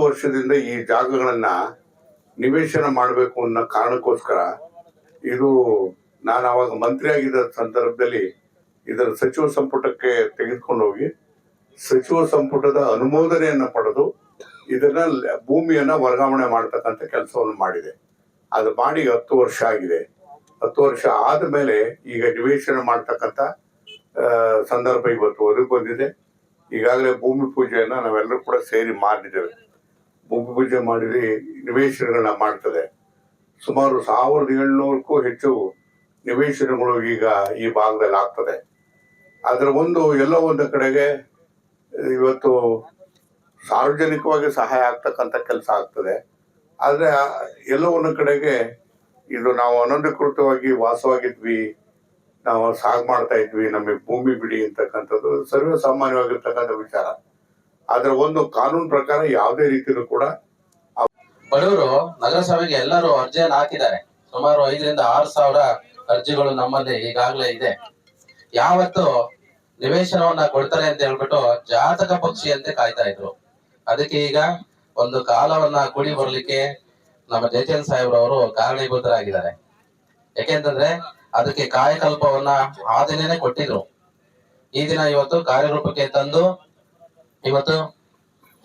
ವರ್ಷದಿಂದ ಈ ಜಾಗಗಳನ್ನ ನಿವೇಶನ ಮಾಡಬೇಕು ಅನ್ನೋ ಕಾರಣಕ್ಕೋಸ್ಕರ ಇದು ನಾನು ಅವಾಗ ಮಂತ್ರಿ ಆಗಿದ್ದ ಸಂದರ್ಭದಲ್ಲಿ ಇದರ ಸಚಿವ ಸಂಪುಟಕ್ಕೆ ತೆಗೆದುಕೊಂಡು ಹೋಗಿ ಸಚಿವ ಸಂಪುಟದ ಅನುಮೋದನೆಯನ್ನ ಪಡೆದು ಇದನ್ನ ಭೂಮಿಯನ್ನ ವರ್ಗಾವಣೆ ಮಾಡ್ತಕ್ಕಂಥ ಕೆಲಸವನ್ನು ಮಾಡಿದೆ. ಅದು ಮಾಡಿ 10 ವರ್ಷ ಆಗಿದೆ. 10 ವರ್ಷ ಆದ್ಮೇಲೆ ಈಗ ನಿವೇಶನ ಮಾಡ್ತಕ್ಕಂಥ ಸಂದರ್ಭ ಇವತ್ತು ಒದಗಿ ಬಂದಿದೆ. ಈಗಾಗಲೇ ಭೂಮಿ ಪೂಜೆಯನ್ನ ನಾವೆಲ್ಲರೂ ಕೂಡ ಸೇರಿ ಮಾಡಿದ್ದೇವೆ. ಭೂಮಿ ಪೂಜೆ ಮಾಡಿದ್ರೆ ನಿವೇಶನಗಳನ್ನ ಮಾಡ್ತದೆ. ಸುಮಾರು 1700ಕ್ಕೂ ಹೆಚ್ಚು ನಿವೇಶನಗಳು ಈಗ ಈ ಭಾಗದಲ್ಲಿ ಆಗ್ತದೆ. ಅದರ ಎಲ್ಲೋ ಒಂದು ಕಡೆಗೆ ಇವತ್ತು ಸಾರ್ವಜನಿಕವಾಗಿ ಸಹಾಯ ಆಗ್ತಕ್ಕಂಥ ಕೆಲಸ ಆಗ್ತದೆ. ಆದ್ರೆ ಎಲ್ಲೋ ಒಂದು ಕಡೆಗೆ ಇದು ನಾವು ಅನಧಿಕೃತವಾಗಿ ವಾಸವಾಗಿದ್ವಿ, ನಾವು ಸಾಗ್ ಮಾಡ್ತಾ ಇದ್ವಿ, ನಮಗೆ ಭೂಮಿ ಬಿಡಿ ಅಂತಕ್ಕಂಥದ್ದು ಸರ್ವೇ ಸಾಮಾನ್ಯವಾಗಿರ್ತಕ್ಕಂಥ ವಿಚಾರ. ಆದ್ರೆ ಕಾನೂನು ಪ್ರಕಾರ ಯಾವುದೇ ರೀತಿಯಲ್ಲೂ ಕೂಡ ಬಡವರು ನಗರಸಭೆಗೆ ಎಲ್ಲರೂ ಅರ್ಜಿಯನ್ನು ಹಾಕಿದ್ದಾರೆ. ಸುಮಾರು 5 ರಿಂದ 6 ಸಾವಿರ ಅರ್ಜಿಗಳು ನಮ್ಮಲ್ಲಿ ಈಗಾಗಲೇ ಇದೆ. ಯಾವತ್ತು ನಿವೇಶನವನ್ನ ಕೊಡ್ತಾರೆ ಅಂತ ಹೇಳ್ಬಿಟ್ಟು ಜಾತಕ ಪಕ್ಷಿಯಂತೆ ಕಾಯ್ತಾ ಇದ್ರು. ಅದಕ್ಕೆ ಈಗ ಒಂದು ಕಾಲವನ್ನ ಕೂಡಿ ಬರ್ಲಿಕ್ಕೆ ನಮ್ಮ ಜಯಚಂದ್ರ ಸಾಹೇಬ್ರವರು ಕಾರಣೀಭೂತರಾಗಿದ್ದಾರೆ. ಯಾಕೆಂತಂದ್ರೆ ಅದಕ್ಕೆ ಕಾಯಕಲ್ಪವನ್ನ ಆ ದಿನನೇ ಕೊಟ್ಟಿದ್ರು. ಈ ದಿನ ಇವತ್ತು ಕಾರ್ಯರೂಪಕ್ಕೆ ತಂದು ಇವತ್ತು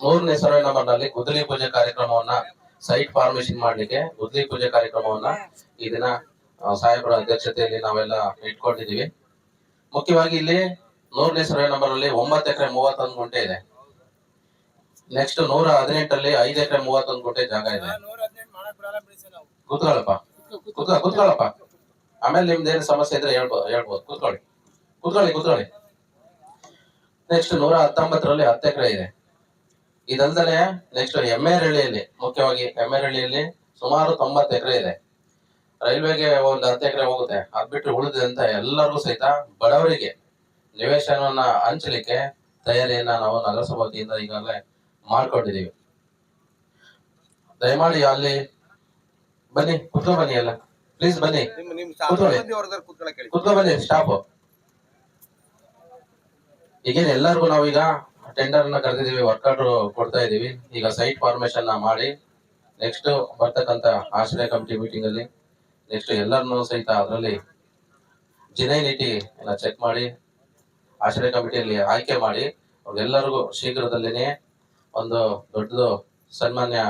3ನೇ ಸರ್ವೆ ನಂಬರ್ ನಲ್ಲಿ ಗುದ್ದಲಿ ಪೂಜೆ ಕಾರ್ಯಕ್ರಮವನ್ನ ಸೈಟ್ ಫಾರ್ಮೇಶನ್ ಮಾಡ್ಲಿಕ್ಕೆ ಗುದ್ದಲಿ ಪೂಜೆ ಕಾರ್ಯಕ್ರಮವನ್ನ ಈ ದಿನ ಸಾಹೇಬರ ಅಧ್ಯಕ್ಷತೆಯಲ್ಲಿ ನಾವೆಲ್ಲ ಇಟ್ಕೊಂಡಿದೀವಿ. ಮುಖ್ಯವಾಗಿ ಇಲ್ಲಿ 100ನೇ ಸರ್ವೆ ನಂಬರ್ ಅಲ್ಲಿ 9 ಎಕರೆ 31 ಗುಂಟೆ ಇದೆ. ನೆಕ್ಸ್ಟ್ 118 ಅಲ್ಲಿ 5 ಎಕರೆ 31 ಗುಂಟೆ ಜಾಗ ಇದೆ. ಕೂತ್ಕೊಳ್ಳಪ್ಪ. ಆಮೇಲೆ ನಿಮ್ದೇನು ಸಮಸ್ಯೆ ಇದ್ರೆ ಹೇಳ್ಬೋದು. ಕೂತ್ಕೊಳ್ಳಿ. ನೆಕ್ಸ್ಟ್ 119ರಲ್ಲಿ 10 ಎಕರೆ ಇದೆ. ಇದಲ್ದಲೆ ನೆಕ್ಸ್ಟ್ ಎಮ್ಮೆರಳ್ಳಿಯಲ್ಲಿ, ಮುಖ್ಯವಾಗಿ ಎಮ್ಮೆರಳ್ಳಿಯಲ್ಲಿ ಸುಮಾರು 90 ಎಕರೆ ಇದೆ. ರೈಲ್ವೆಗೆ ಒಂದು 10 ಎಕರೆ ಹೋಗುತ್ತೆ. ಅದ್ ಬಿಟ್ಟು ಉಳಿದಂತ ಎಲ್ಲರಿಗೂ ಸಹಿತ ಬಡವರಿಗೆ ನಿವೇಶನವನ್ನ ಹಂಚಲಿಕ್ಕೆ ತಯಾರಿಯನ್ನ ನಾವು ನಗರಸಭಾ ವತಿಯಿಂದ ಈಗಾಗಲೇ ಮಾಡ್ಕೊಂಡಿದೀವಿ. ದಯಮಾಡಿ ಅಲ್ಲಿ ಬನ್ನಿ, ಕುತ್ಕೊಂಡ್ ಬನ್ನಿ, ಎಲ್ಲ ಪ್ಲೀಸ್ ಬನ್ನಿ, ಕುತ್ಕೊಂಡ್ ಬನ್ನಿ ಸ್ಟಾಪ್. ಈಗೇನು ಎಲ್ಲರಿಗೂ ನಾವೀಗ ಟೆಂಡರ್ ನ ಕರೆದಿದೀವಿ, ವರ್ಕ್ ಆರ್ಡರ್ ಕೊಡ್ತಾ ಇದೀವಿ. ಈಗ ಸೈಟ್ ಫಾರ್ಮೇಶನ್ ಮಾಡಿ ನೆಕ್ಸ್ಟ್ ಬರ್ತಕ್ಕಂತ ಆಶ್ರಯ ಕಮಿಟಿ ಮೀಟಿಂಗ್ ಅಲ್ಲಿ ನೆಕ್ಸ್ಟ್ ಎಲ್ಲರನ್ನೂ ಸಹಿತ ಅದರಲ್ಲಿ ಜಿನೈನಿಟಿ ಚೆಕ್ ಮಾಡಿ ಆಶ್ರಯ ಕಮಿಟಿಯಲ್ಲಿ ಆಯ್ಕೆ ಮಾಡಿ ಅವ್ರಿಗೆಲ್ಲರಿಗೂ ಶೀಘ್ರದಲ್ಲಿನೇ ಒಂದು ದೊಡ್ಡದು ಸನ್ಮಾನ್ಯ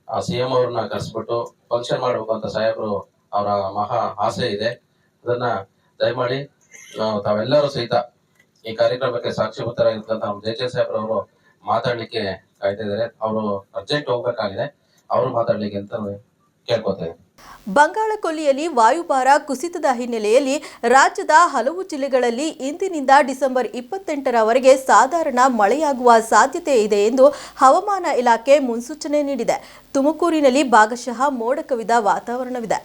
CM ಅವ್ರನ್ನ ಕರೆಸ್ಬಿಟ್ಟು ಫಂಕ್ಷನ್ ಮಾಡ್ಬೇಕು ಅಂತ ಸಾಹೇಬರು ಅವರ ಮಹಾ ಆಸೆ ಇದೆ. ಅದನ್ನ ದಯಮಾಡಿ ತಾವೆಲ್ಲರೂ ಸಹಿತ ಈ ಕಾರ್ಯಕ್ರಮಕ್ಕೆ ಸಾಕ್ಷಿಭೂತರಾಗಿರ್ತಕ್ಕಂಥ JJ ಸಾಹೇಬ್ರವರು ಮಾತಾಡ್ಲಿಕ್ಕೆ ಕಾಯ್ತಾ ಇದ್ದಾರೆ. ಅವರು ಅರ್ಜೆಂಟ್ ಹೋಗ್ಬೇಕಾಗಿದೆ, ಅವರು ಮಾತಾಡ್ಲಿಕ್ಕೆ ಅಂತ ಕೇಳ್ಕೊತೇವೆ. ಬಂಗಾಳ ಕೊಲ್ಲಿಯಲ್ಲಿ ವಾಯುಭಾರ ಕುಸಿತದ ಹಿನ್ನೆಲೆಯಲ್ಲಿ ರಾಜ್ಯದ ಹಲವು ಜಿಲ್ಲೆಗಳಲ್ಲಿ ಇಂದಿನಿಂದ ಡಿಸೆಂಬರ್ 28ರವರೆಗೆ ಸಾಧಾರಣ ಮಳೆಯಾಗುವ ಸಾಧ್ಯತೆ ಇದೆ ಎಂದು ಹವಾಮಾನ ಇಲಾಖೆ ಮುನ್ಸೂಚನೆ ನೀಡಿದೆ. ತುಮಕೂರಿನಲ್ಲಿ ಭಾಗಶಃ ಮೋಡ ಕವಿದ ವಾತಾವರಣವಿದೆ.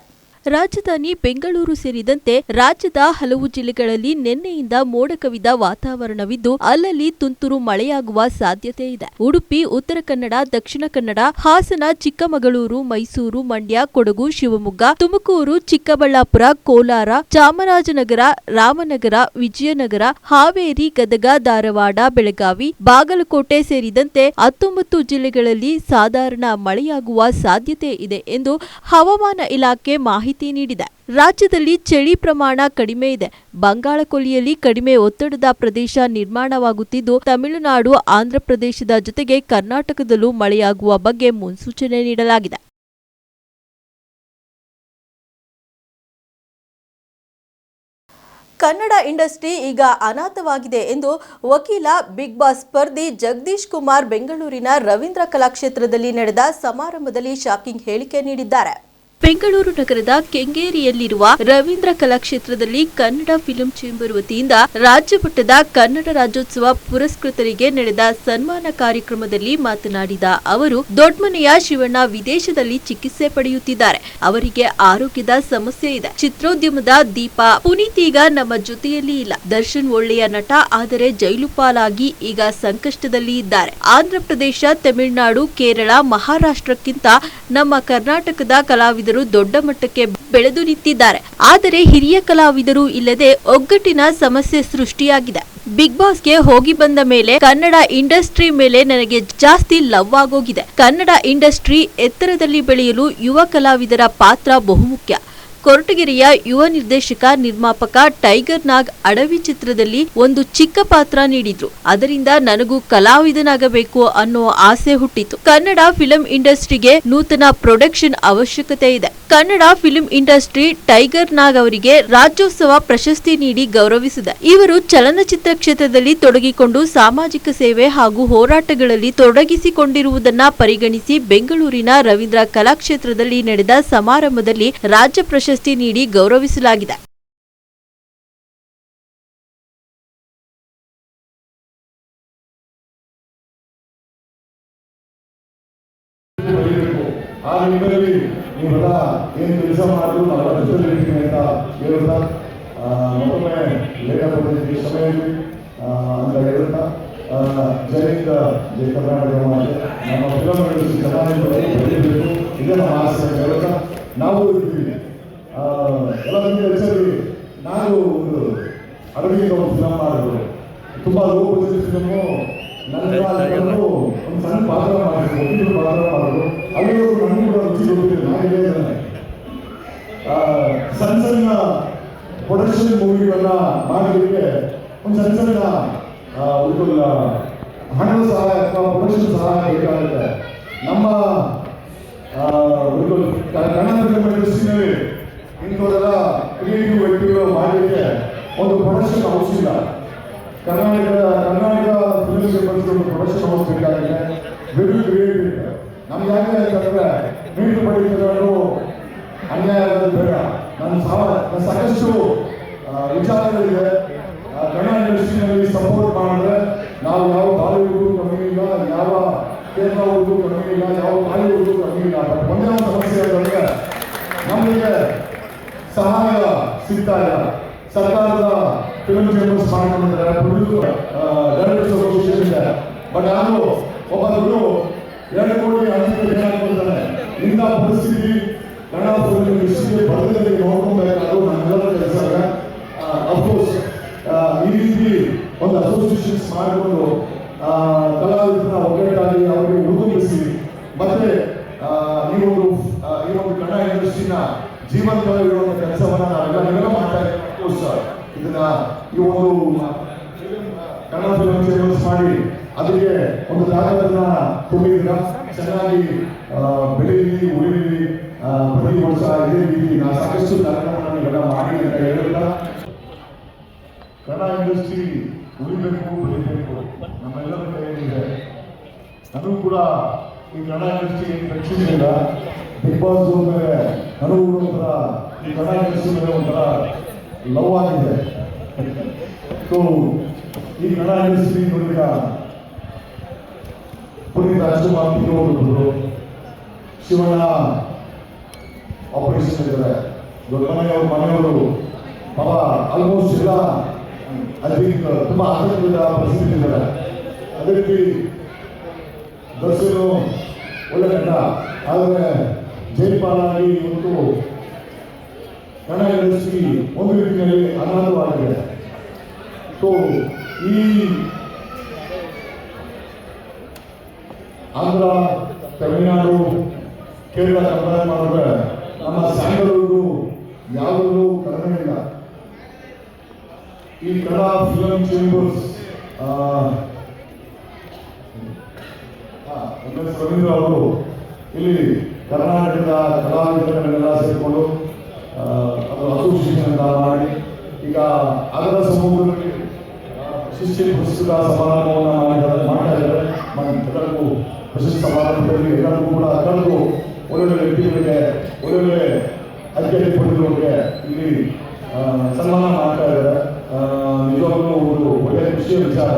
ರಾಜಧಾನಿ ಬೆಂಗಳೂರು ಸೇರಿದಂತೆ ರಾಜ್ಯದ ಹಲವು ಜಿಲ್ಲೆಗಳಲ್ಲಿ ನಿನ್ನೆಯಿಂದ ಮೋಡ ಕವಿದ ವಾತಾವರಣವಿದ್ದು ಅಲ್ಲಲ್ಲಿ ತುಂತುರು ಮಳೆಯಾಗುವ ಸಾಧ್ಯತೆ ಇದೆ. ಉಡುಪಿ, ಉತ್ತರ ಕನ್ನಡ, ದಕ್ಷಿಣ ಕನ್ನಡ, ಹಾಸನ, ಚಿಕ್ಕಮಗಳೂರು, ಮೈಸೂರು, ಮಂಡ್ಯ, ಕೊಡಗು, ಶಿವಮೊಗ್ಗ, ತುಮಕೂರು, ಚಿಕ್ಕಬಳ್ಳಾಪುರ, ಕೋಲಾರ, ಚಾಮರಾಜನಗರ, ರಾಮನಗರ, ವಿಜಯನಗರ, ಹಾವೇರಿ, ಗದಗ, ಧಾರವಾಡ, ಬೆಳಗಾವಿ, ಬಾಗಲಕೋಟೆ ಸೇರಿದಂತೆ 19 ಜಿಲ್ಲೆಗಳಲ್ಲಿ ಸಾಧಾರಣ ಮಳೆಯಾಗುವ ಸಾಧ್ಯತೆ ಇದೆ ಎಂದು ಹವಾಮಾನ ಇಲಾಖೆ ಮಾಹಿತಿ ನೀಡಿದೆ. ರಾಜ್ಯದಲ್ಲಿ ಚಳಿ ಪ್ರಮಾಣ ಕಡಿಮೆ ಇದೆ. ಬಂಗಾಳ ಕೊಲ್ಲಿಯಲ್ಲಿ ಕಡಿಮೆ ಒತ್ತಡದ ಪ್ರದೇಶ ನಿರ್ಮಾಣವಾಗುತ್ತಿದ್ದು ತಮಿಳುನಾಡು, ಆಂಧ್ರಪ್ರದೇಶದ ಜೊತೆಗೆ ಕರ್ನಾಟಕದಲ್ಲೂ ಮಳೆಯಾಗುವ ಬಗ್ಗೆ ಮುನ್ಸೂಚನೆ ನೀಡಲಾಗಿದೆ. ಕನ್ನಡ ಇಂಡಸ್ಟ್ರಿ ಈಗ ಅನಾಥವಾಗಿದೆ ಎಂದು ವಕೀಲ ಬಿಗ್ ಬಾಸ್ ಸ್ಪರ್ಧಿ ಜಗದೀಶ್ ಕುಮಾರ್ ಬೆಂಗಳೂರಿನ ರವೀಂದ್ರ ಕಲಾಕ್ಷೇತ್ರದಲ್ಲಿ ನಡೆದ ಸಮಾರಂಭದಲ್ಲಿ ಶಾಕಿಂಗ್ ಹೇಳಿಕೆ ನೀಡಿದ್ದಾರೆ. ಬೆಂಗಳೂರು ನಗರದ ಕೆಂಗೇರಿಯಲ್ಲಿರುವ ರವೀಂದ್ರ ಕಲಾಕ್ಷೇತ್ರದಲ್ಲಿ ಕನ್ನಡ ಫಿಲ್ಮ್ ಚೇಂಬರ್ ವತಿಯಿಂದ ರಾಜ್ಯ ಮಟ್ಟದ ಕನ್ನಡ ರಾಜ್ಯೋತ್ಸವ ಪುರಸ್ಕೃತರಿಗೆ ನಡೆದ ಸನ್ಮಾನ ಕಾರ್ಯಕ್ರಮದಲ್ಲಿ ಮಾತನಾಡಿದ ಅವರು, ದೊಡ್ಡಮನೆಯ ಶಿವಣ್ಣ ವಿದೇಶದಲ್ಲಿ ಚಿಕಿತ್ಸೆ ಪಡೆಯುತ್ತಿದ್ದಾರೆ. ಅವರಿಗೆ ಆರೋಗ್ಯದ ಸಮಸ್ಯೆ ಇದೆ. ಚಿತ್ರೋದ್ಯಮದ ದೀಪ ಪುನೀತ್ ಈಗ ನಮ್ಮ ಜೊತೆಯಲ್ಲಿ ಇಲ್ಲ. ದರ್ಶನ್ ಒಳ್ಳೆಯ ನಟ, ಆದರೆ ಜೈಲು ಪಾಲಾಗಿ ಈಗ ಸಂಕಷ್ಟದಲ್ಲಿ ಇದ್ದಾರೆ. ಆಂಧ್ರಪ್ರದೇಶ, ತಮಿಳುನಾಡು, ಕೇರಳ, ಮಹಾರಾಷ್ಟ್ರಕ್ಕಿಂತ ನಮ್ಮ ಕರ್ನಾಟಕದ ಕಲಾವಿದರು ದೊಡ್ಡ ಮಟ್ಟಕ್ಕೆ ಬೆಳೆದು ನಿಂತಿದ್ದಾರೆ. ಆದರೆ ಹಿರಿಯ ಕಲಾವಿದರು ಇಲ್ಲದೆ ಒಗ್ಗಟ್ಟಿನ ಸಮಸ್ಯೆ ಸೃಷ್ಟಿಯಾಗಿದೆ. ಬಿಗ್ ಬಾಸ್ಗೆ ಹೋಗಿ ಬಂದ ಮೇಲೆ ಕನ್ನಡ ಇಂಡಸ್ಟ್ರಿ ಮೇಲೆ ನನಗೆ ಜಾಸ್ತಿ ಲವ್ ಆಗೋಗಿದೆ. ಕನ್ನಡ ಇಂಡಸ್ಟ್ರಿ ಎತ್ತರದಲ್ಲಿ ಬೆಳೆಯಲು ಯುವ ಕಲಾವಿದರ ಪಾತ್ರ ಬಹುಮುಖ್ಯ. ಕೊರಟಗೆರೆಯ ಯುವ ನಿರ್ದೇಶಕ ನಿರ್ಮಾಪಕ ಟೈಗರ್ ನಾಗ್ ಅಡವಿ ಚಿತ್ರದಲ್ಲಿ ಒಂದು ಚಿಕ್ಕ ಪಾತ್ರ ನೀಡಿದ್ರು. ಅದರಿಂದ ನನಗೂ ಕಲಾವಿದನಾಗಬೇಕು ಅನ್ನೋ ಆಸೆ ಹುಟ್ಟಿತು. ಕನ್ನಡ ಫಿಲ್ಮ್ ಇಂಡಸ್ಟ್ರಿಗೆ ನೂತನ ಪ್ರೊಡಕ್ಷನ್ ಅವಶ್ಯಕತೆ ಇದೆ. ಕನ್ನಡ ಫಿಲ್ಮ್ ಇಂಡಸ್ಟ್ರಿ ಟೈಗರ್ ನಾಗ್ ಅವರಿಗೆ ರಾಜ್ಯೋತ್ಸವ ಪ್ರಶಸ್ತಿ ನೀಡಿ ಗೌರವಿಸಿದೆ. ಇವರು ಚಲನಚಿತ್ರ ಕ್ಷೇತ್ರದಲ್ಲಿ ತೊಡಗಿಕೊಂಡು ಸಾಮಾಜಿಕ ಸೇವೆ ಹಾಗೂ ಹೋರಾಟಗಳಲ್ಲಿ ತೊಡಗಿಸಿಕೊಂಡಿರುವುದನ್ನ ಪರಿಗಣಿಸಿ ಬೆಂಗಳೂರಿನ ರವೀಂದ್ರ ಕಲಾಕ್ಷೇತ್ರದಲ್ಲಿ ನಡೆದ ಸಮಾರಂಭದಲ್ಲಿ ರಾಜ್ಯ ಪ್ರಶಸ್ತಿ ನೀಡಿ ಗೌರವಿಸಲಾಗಿದೆ. ಆ ನಿಟ್ಟಿನಲ್ಲಿ ನೀವೆಲ್ಲ ಏನು ಕೆಲಸ ಮಾಡಿದ್ರು ನಾವೆಲ್ಲ ಜೊತೆಲಿರ್ತೀವಿ ಅಂತ ಹೇಳ್ತಾ ಮತ್ತೊಮ್ಮೆ ಲೇಖ ಪಡೆದಿದ್ದೀವಿ ಸಮಯದಲ್ಲಿ ಅಂತ ಹೇಳ್ತಾ ಜೈನಿಂದ ಜೈ ಕರ್ನಾಟಕ ಮಾಡಿ ನಮ್ಮ ಫಿಲಂಗಳು ಚೆನ್ನಾಗಿ ಬೆಳೆಯಬೇಕು, ಇದೇ ನಮ್ಮ ಆಸೆ ಅಂತ ಹೇಳ್ತಾ ನಾವು ಇರ್ತೀವಿ. ಎಲ್ಲ ನಮಗೆ ಹೆಸರಿ ನಾನು ಒಂದು ಅಡವಿಯಿಂದ ಒಂದು ಫಿಲಮ್ ಮಾಡಿದ್ರು, ತುಂಬ ಲೋ ಬಜೆಟ್ ಫಿಲಮು. ನನ್ನ ಒಂದು ಸಣ್ಣ ಪಾತ್ರ ಮಾಡಿದ್ರು, ಪಾತ್ರ ಮಾಡಿದ್ರು. ಅಲ್ಲಿ ನನಗೂ ಕೂಡ ರುಚಿ ಗೊತ್ತಿದೆ. ನಾನೇ ಸಣ್ಣ ಸಣ್ಣ ಪ್ರೊಡಕ್ಷನ್ ಮೂವಿಗಳನ್ನ ಮಾಡಲಿಕ್ಕೆ ಒಂದು ಸಣ್ಣ ಸಣ್ಣ ಹಣದ ಸಹಾಯ ಅಥವಾ ಪ್ರೊಡಕ್ಷನ್ ಸಹಾಯ ಬೇಕಾಗುತ್ತೆ. ನಮ್ಮ ಕನ್ನಡ ಫಿಲ್ಮ್ ಇಂಡಸ್ಟ್ರಿನಲ್ಲಿ ಇಂಥವರೆಲ್ಲ ಕ್ರಿಯೇಟಿವ್ ವ್ಯಕ್ತಿಗಳು ಮಾಡಲಿಕ್ಕೆ ಒಂದು ಪ್ರೊಡಕ್ಷನ್ ಹೌಸ್ ಇಲ್ಲ. ಕರ್ನಾಟಕ ಫಿಲ್ಮ್ ಇಂಡಸ್ಟ್ರಿ ಒಂದು ಪ್ರೊಡಕ್ಷನ್ ಹೌಸ್ ಬೇಕಾಗಿದೆ. Very creative. ನಮ್ಗೆ ಯಾಕೆ ಅಂತಂದ್ರೆ ಮೀಟು ಪಡಿತರು ಅನ್ಯಾಯ ಆಗೋದು ಬೇಡ. ನನ್ನ ಸಾಕಷ್ಟು ವಿಚಾರಗಳಿದೆ. ಕನ್ನಡ ಇಂಡಸ್ಟ್ರಿನಲ್ಲಿ ಸಪೋರ್ಟ್ ಮಾಡಿದ್ರೆ ನಾವು ಯಾವ ಬಾಲಿವುಡ್ ಕಮ್ಮಿ ಇಲ್ಲ, ಯಾವ ಕೇರಳ ಉರ್ದು ಕಮ್ಮಿ ಇಲ್ಲ, ಯಾವ ಬಾಲಿವುಡ್ ಕಮ್ಮಿ ಇಲ್ಲ. ಬಟ್ ಒಂದೇ ಒಂದು ಸಮಸ್ಯೆ ಅಂತಂದ್ರೆ ನಮಗೆ ಸಹಾಯ ಸಿಗ್ತಾ ಇಲ್ಲ. ಸರ್ಕಾರದ ಫಿಲ್ಮ್ ಚೇಂಬರ್ಸ್ ಮಾಡ್ಕೊಂಡಿದ್ದಾರೆ, ಡೈರೆಕ್ಟರ್ಸ್ ಅಸೋಸಿಯೇಷನ್ ಇದೆ. ಬಟ್ ನಾನು ಒಬ್ಬ 2 ಕೋಟಿ ಏನಾಗ್ತಿದ್ದಾರೆ. ಇಂಥ ಪರಿಸ್ಥಿತಿ ಕನ್ನಡ ಫಿಲ್ಮ್ ಇಂಡಸ್ಟ್ರಿಗೆ ಬರದಲ್ಲಿ ನೋಡ್ಕೊಬೇಕಾದ್ರು ನಮ್ಮೆಲ್ಲರ ಕೆಲಸ. ಅಫ್ಕೋರ್ಸ್ ಈ ರೀತಿ ಒಂದು ಅಸೋಸಿಯೇಷನ್ಸ್ ಮಾಡಿಕೊಂಡು ಕಲಾವಿದರ ಒಗ್ಗಟ್ಟಾಗಿ ಅವರಿಗೆ ಹುಡುಗಿಸಿ ಮತ್ತೆ ಈ ಒಂದು ಕನ್ನಡ ಇಂಡಸ್ಟ್ರಿನ ಜೀವಂತವಾಗಿರುವಂಥ ಕೆಲಸವನ್ನ ನಾವೆಲ್ಲ ಮಾಡ್ತಾ ಇದ್ದೀವಿ. ಇದನ್ನ ಈ ಒಂದು ಕನ್ನಡ ಫಿಲ್ಮ್ ಚೇಂಬರ್ಸ್ ಮಾಡಿ ಅದಕ್ಕೆ ಒಂದು ತಾಕತ್ತನ್ನ ತುಂಬಿದ್ರ ಚೆನ್ನಾಗಿ ಬೆಳೀಲಿ ಉಳಿಲಿ. ಪ್ರತಿ ವರ್ಷ ಇದೇ ರೀತಿ ನಾವು ಸಾಕಷ್ಟು ಕಾರ್ಯಕ್ರಮಗಳನ್ನ ಮಾಡಿ ಅಂತ ಹೇಳುತ್ತಾ ಕನ್ನಡ ಇಂಡಸ್ಟ್ರಿ ಉಳಿಬೇಕು, ಬೆಳಿಬೇಕು, ನಮ್ಮೆಲ್ಲರ ಕೈಯಲ್ಲಿದೆ. ನನಗೂ ಕೂಡ ಈ ಕನ್ನಡ ಇಂಡಸ್ಟ್ರಿ ಏನು ರಕ್ಷಿಸಿಲ್ಲ. ಬಿಗ್ ಬಾಸ್ ಮೇಲೆ ನನಗೂ ಒಂಥರ ಈ ಕನ್ನಡ ಇಂಡಸ್ಟ್ರಿ ಮೇಲೆ ಒಂಥರ ಲವ್ ಆಗಿದೆ. ಸೊ ಈ ಕನ್ನಡ ಇಂಡಸ್ಟ್ರಿ ನೋಡಿದ ಪುನೀತ್ ರಾಜ್ಕುಮಾರ್ ತೀರೋದ್ರು, ಶಿವಣ್ಣ ಆಪರೇಷನ್ ಇದ್ದಾರೆ, ದೊಡ್ಡ ಮನೆಯವರು ಪಾಪ ಆಲ್ಮೋಸ್ಟ್ ಎಲ್ಲ ಅದಕ್ಕೆ ತುಂಬ ಆತಂಕದ ಪರಿಸ್ಥಿತಿ ಇದ್ದಾರೆ. ಅದೇ ರೀತಿ ದರ್ಶನು ಒಳ್ಳೆ ನಟ, ಆದರೆ ಜೈಪಾಲಾಗಿ ಇವತ್ತು ಕನ್ನಡ ಇಂಡಸ್ಟ್ರಿ ಒಂದು ರೀತಿಯಲ್ಲಿ ಅನಾಥವಾಗಿದೆ. ಸೊ ಈ ಆಂಧ್ರ, ತಮಿಳುನಾಡು, ಕೇರಳ ಕಂಪೇರ್ ಮಾಡಿದ್ರೆ ನಮ್ಮ ಸ್ಯಾಂಡಲ್ವುಡ್ ಯಾವುದೂ ಕಡಿಮೆ ಇಲ್ಲ. ಈ ಕನ್ನಡ ಫಿಲ್ಮ್ ಚೇಂಬರ್ಸ್ ರವೀಂದ್ರ ಅವರು ಇಲ್ಲಿ ಕರ್ನಾಟಕದ ಕಲಾವಿದರನ್ನೆಲ್ಲ ಸೇರಿಕೊಂಡು ಅಸೋಸಿಯೇಷನ್ ಅಂತ ಮಾಡಿ ಈಗ ಅದರ ಸಮೂಹದಲ್ಲಿ ಶಿಷ್ಯ ಪ್ರಸ್ತುತ ಸಮಾರಂಭವನ್ನು ಮಾಡ್ತಾ ಇದ್ದಾರೆ. ಎಲ್ಲರಿಗೂ ಪ್ರಶಸ್ತಿ ಸಮಾರಂಭದಲ್ಲಿ ಎಲ್ಲರಿಗೂ ಕೂಡ ಕರೆದು ಒಳ್ಳೊಳ್ಳೆ ವ್ಯಕ್ತಿಗಳಿಗೆ, ಒಳ್ಳೊಳ್ಳೆ ಅಧ್ಯಯನ ಪಡೆದವರಿಗೆ ಇಲ್ಲಿ ಸನ್ಮಾನ ಮಾಡ್ತಾ ಇದ್ದಾರೆ. ನಿಜವಾಗ್ಲೂ ಒಂದು ಒಳ್ಳೆಯ ಖುಷಿಯ ವಿಚಾರ.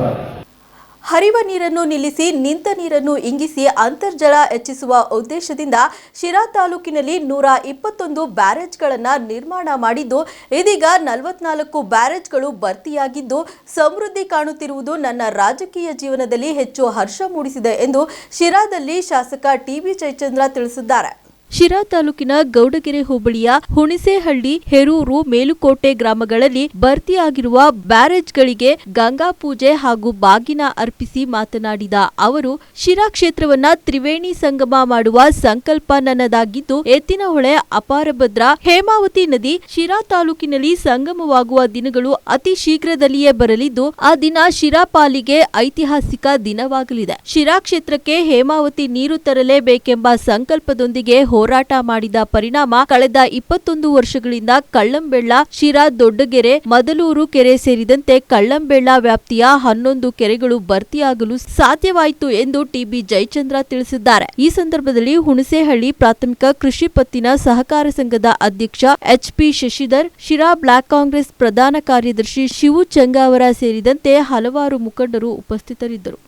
ಹರಿವ ನೀರನ್ನು ನಿಲ್ಲಿಸಿ ನಿಂತ ನೀರನ್ನು ಇಂಗಿಸಿ ಅಂತರ್ಜಲ ಹೆಚ್ಚಿಸುವ ಉದ್ದೇಶದಿಂದ ಶಿರಾ ತಾಲೂಕಿನಲ್ಲಿ 121 ಬ್ಯಾರೇಜ್ಗಳನ್ನು ನಿರ್ಮಾಣ ಮಾಡಿದ್ದು, ಇದೀಗ 44 ಬ್ಯಾರೇಜ್ಗಳು ಭರ್ತಿಯಾಗಿದ್ದು ಸಮೃದ್ಧಿ ಕಾಣುತ್ತಿರುವುದು ನನ್ನ ರಾಜಕೀಯ ಜೀವನದಲ್ಲಿ ಹೆಚ್ಚು ಹರ್ಷ ಮೂಡಿಸಿದೆ ಎಂದು ಶಿರಾದಲ್ಲಿ ಶಾಸಕ ಟಿಬಿ ಜಯಚಂದ್ರ ತಿಳಿಸಿದ್ದಾರೆ. ಶಿರಾ ತಾಲೂಕಿನ ಗೌಡಗೆರೆ ಹೋಬಳಿಯ ಹುಣಿಸೇಹಳ್ಳಿ, ಹೇರೂರು, ಮೇಲುಕೋಟೆ ಗ್ರಾಮಗಳಲ್ಲಿ ಭರ್ತಿಯಾಗಿರುವ ಬ್ಯಾರೇಜ್ಗಳಿಗೆ ಗಂಗಾ ಪೂಜೆ ಹಾಗೂ ಬಾಗಿನ ಅರ್ಪಿಸಿ ಮಾತನಾಡಿದ ಅವರು, ಶಿರಾ ಕ್ಷೇತ್ರವನ್ನ ತ್ರಿವೇಣಿ ಸಂಗಮ ಮಾಡುವ ಸಂಕಲ್ಪ ನನ್ನದಾಗಿದ್ದು, ಎತ್ತಿನಹೊಳೆ, ಅಪಾರಭದ್ರಾ, ಹೇಮಾವತಿ ನದಿ ಶಿರಾ ತಾಲೂಕಿನಲ್ಲಿ ಸಂಗಮವಾಗುವ ದಿನಗಳು ಅತಿ ಶೀಘ್ರದಲ್ಲಿಯೇ ಬರಲಿದ್ದು, ಆ ದಿನ ಶಿರಾ ಪಾಲಿಗೆ ಐತಿಹಾಸಿಕ ದಿನವಾಗಲಿದೆ. ಶಿರಾ ಕ್ಷೇತ್ರಕ್ಕೆ ಹೇಮಾವತಿ ನೀರು ತರಲೇಬೇಕೆಂಬ ಸಂಕಲ್ಪದೊಂದಿಗೆ ಹೋರಾಟ ಮಾಡಿದ ಪರಿಣಾಮ ಕಳೆದ 21 ವರ್ಷಗಳಿಂದ ಕಳ್ಳಂಬೆಳ್ಳ, ಶಿರಾ, ದೊಡ್ಡಗೆರೆ, ಮದಲೂರು ಕೆರೆ ಸೇರಿದಂತೆ ಕಳ್ಳಂಬೆಳ್ಳ ವ್ಯಾಪ್ತಿಯ 11 ಕೆರೆಗಳು ಭರ್ತಿಯಾಗಲು ಸಾಧ್ಯವಾಯಿತು ಎಂದು ಟಿಬಿ ಜಯಚಂದ್ರ ತಿಳಿಸಿದ್ದಾರೆ. ಈ ಸಂದರ್ಭದಲ್ಲಿ ಹುಣಸೇಹಳ್ಳಿ ಪ್ರಾಥಮಿಕ ಕೃಷಿ ಪತ್ತಿನ ಸಹಕಾರ ಸಂಘದ ಅಧ್ಯಕ್ಷ ಎಚ್ಪಿ ಶಶಿಧರ್, ಶಿರಾ ಬ್ಲಾಕ್ ಕಾಂಗ್ರೆಸ್ ಪ್ರಧಾನ ಕಾರ್ಯದರ್ಶಿ ಶಿವು ಚಂಗಾವರ ಸೇರಿದಂತೆ ಹಲವಾರು ಮುಖಂಡರು ಉಪಸ್ಥಿತರಿದ್ದರು.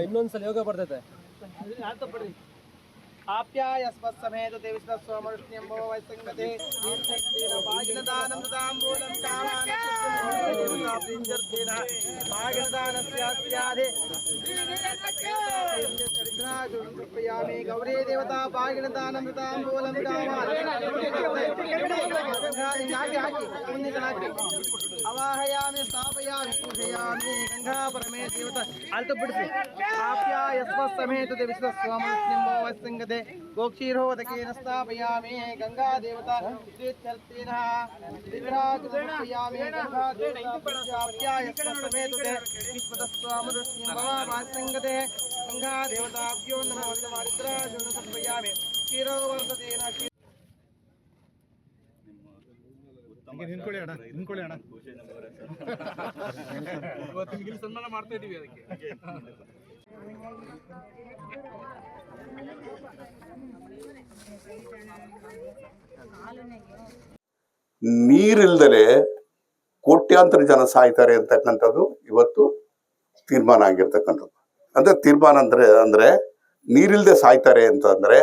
ಇನ್ನೊಂದ್ಸಲ ಯೋಗ ಬರ್ತೈತೆ. आप्यायस्मत्समेत देविस्वमरुष्ण्यम्भो वैसङ्गते भागिनदानमृताम्बूलं कामानप्रिञ्जर्तेन भागिनदानस्यास्यादे चरित्राजुर्पयामि गौरी देवता भागिनदानमृताम्बूलं कामानप्रिञ्जर्तेन अवाहयामि स्थापयामि पूजयामि गंगा परमे देवता अल्त बिडसि आप्यायस्मत्समेत देविस्वमरुष्ण्यम्भो वैसङ्गते गोक्षीरोदकेन स्थापयामि गंगा देवता चर्तेन विग्रहाजुर्पयामि गंगा देवता आप्यायस्मत्समेत देविस्वमरुष्ण्यम्भो वैसङ्गते गंगा देवताभ्यो नमो नमः समर्पयामि क्षीरोवर्धतेन ನಿಂತ್ಕೊಳ್ಳಿ ಅಣ್ಣ ಇವತ್ತು ಇಲ್ಲಿ ಸನ್ಮಾನ ಮಾಡ್ತಾ ಇದೀವಿ ಅದಕ್ಕೆ. ನೀರಿಲ್ದರೆ ಕೋಟ್ಯಾಂತರ ಜನ ಸಾಯ್ತಾರೆ ಅಂತಕ್ಕಂಥದ್ದು ಇವತ್ತು ತೀರ್ಮಾನ ಆಗಿರ್ತಕ್ಕಂಥದ್ದು. ಅಂದ್ರೆ ತೀರ್ಮಾನ ಅಂದ್ರೆ ನೀರಿಲ್ದೆ ಸಾಯ್ತಾರೆ ಅಂತಂದ್ರೆ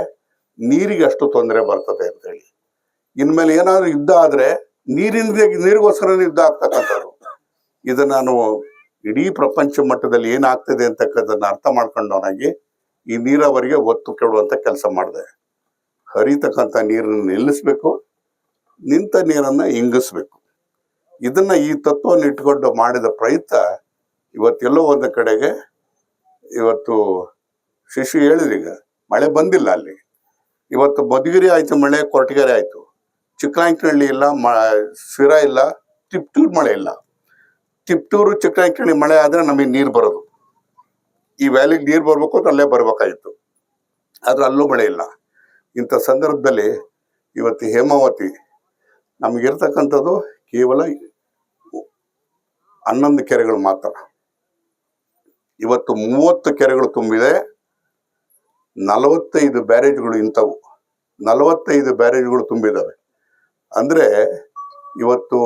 ನೀರಿಗೆ ಅಷ್ಟು ತೊಂದರೆ ಬರ್ತದೆ ಅಂತ ಹೇಳಿ. ಇನ್ಮೇಲೆ ಏನಾದ್ರು ಯುದ್ಧ ಆದ್ರೆ ನೀರಿಗೋಸ್ಕರ ಯುದ್ಧ ಆಗ್ತಕ್ಕಂಥದ್ದು. ಇದು ನಾನು ಇಡೀ ಪ್ರಪಂಚ ಮಟ್ಟದಲ್ಲಿ ಏನಾಗ್ತದೆ ಅಂತಕ್ಕಂಥದ್ದನ್ನ ಅರ್ಥ ಮಾಡ್ಕೊಂಡವನಾಗಿ ಈ ನೀರಾವರಿಗೆ ಒತ್ತು ಕೆಡುವಂತ ಕೆಲಸ ಮಾಡಿದೆ. ಹರಿತಕ್ಕಂಥ ನೀರನ್ನು ನಿಲ್ಲಿಸ್ಬೇಕು, ನಿಂತ ನೀರನ್ನ ಇಂಗಿಸ್ಬೇಕು. ಇದನ್ನ ಈ ತತ್ವವನ್ನು ಇಟ್ಕೊಂಡು ಮಾಡಿದ ಪ್ರಯತ್ನ ಇವತ್ತೆಲ್ಲೋ ಒಂದು ಕಡೆಗೆ ಇವತ್ತು ಶಿಶು ಹೇಳಿದ್ರೀಗ ಮಳೆ ಬಂದಿಲ್ಲ ಅಲ್ಲಿ. ಇವತ್ತು ಮಧುಗಿರಿ ಆಯ್ತು ಮಳೆ, ಕೊರಟಗೆರೆ ಆಯ್ತು, ಚಿಕ್ಕನಾಯಕನಹಳ್ಳಿ ಇಲ್ಲ, ಶಿರಾ ಇಲ್ಲ, ತಿಪ್ಟೂರು ಮಳೆ ಇಲ್ಲ. ತಿಪ್ಟೂರು ಚಿಕ್ಕನಾಯಕನಹಳ್ಳಿ ಮಳೆ ಆದ್ರೆ ನಮಗೆ ನೀರು ಬರೋದು. ಈ ವ್ಯಾಲಿಗೆ ನೀರು ಬರ್ಬೇಕು ಅಂತ ಅಲ್ಲೇ ಬರ್ಬೇಕಾಗಿತ್ತು, ಆದ್ರೆ ಅಲ್ಲೂ ಮಳೆ ಇಲ್ಲ. ಇಂಥ ಸಂದರ್ಭದಲ್ಲಿ ಇವತ್ತು ಹೇಮಾವತಿ ನಮಗಿರ್ತಕ್ಕಂಥದ್ದು ಕೇವಲ 11 ಕೆರೆಗಳು ಮಾತ್ರ. ಇವತ್ತು 30 ಕೆರೆಗಳು ತುಂಬಿದೆ, 45 ಬ್ಯಾರೇಜ್ಗಳು ಇಂಥವು 45 ಬ್ಯಾರೇಜ್ಗಳು ತುಂಬಿದಾವೆ. ಅಂದ್ರೆ ಇವತ್ತು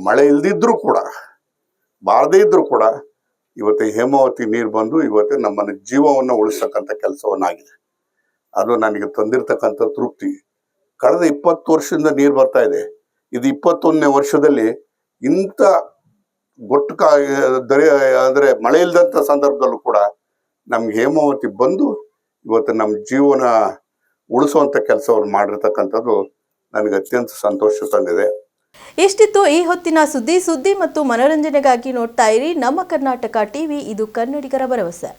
ಮಳೆ ಇಲ್ದಿದ್ರು ಕೂಡ, ಬಾರದೇ ಇದ್ರು ಕೂಡ ಇವತ್ತು ಹೇಮಾವತಿ ನೀರು ಬಂದು ಇವತ್ತು ನಮ್ಮನ್ನ ಜೀವವನ್ನು ಉಳಿಸ್ತಕ್ಕಂಥ ಕೆಲಸವನ್ನಾಗಿದೆ. ಅದು ನನಗೆ ತಂದಿರ್ತಕ್ಕಂಥ ತೃಪ್ತಿ. ಕಳೆದ 20 ವರ್ಷದಿಂದ ನೀರು ಬರ್ತಾ ಇದೆ. ಇದು 21ನೇ ವರ್ಷದಲ್ಲಿ ಇಂಥ ಅಂದ್ರೆ ಮಳೆ ಇಲ್ದಂತ ಸಂದರ್ಭದಲ್ಲೂ ಕೂಡ ನಮ್ಗೆ ಹೇಮಾವತಿ ಬಂದು ಇವತ್ತು ನಮ್ಮ ಜೀವನ ಉಳಿಸುವಂತ ಕೆಲಸವನ್ನು ಮಾಡಿರ್ತಕ್ಕಂಥದ್ದು ನನಗೆ ಅತ್ಯಂತ ಸಂತೋಷ ತಂದಿದೆ. ಇಷ್ಟಿತ್ತು ಈ ಹೊತ್ತಿನ ಸುದ್ದಿ ಮತ್ತು ಮನೋರಂಜನೆಗಾಗಿ ನೋಡ್ತಾ ಇರಿ ನಮ್ಮ ಕರ್ನಾಟಕ ಟಿವಿ. ಇದು ಕನ್ನಡಿಗರ ಭರವಸೆ.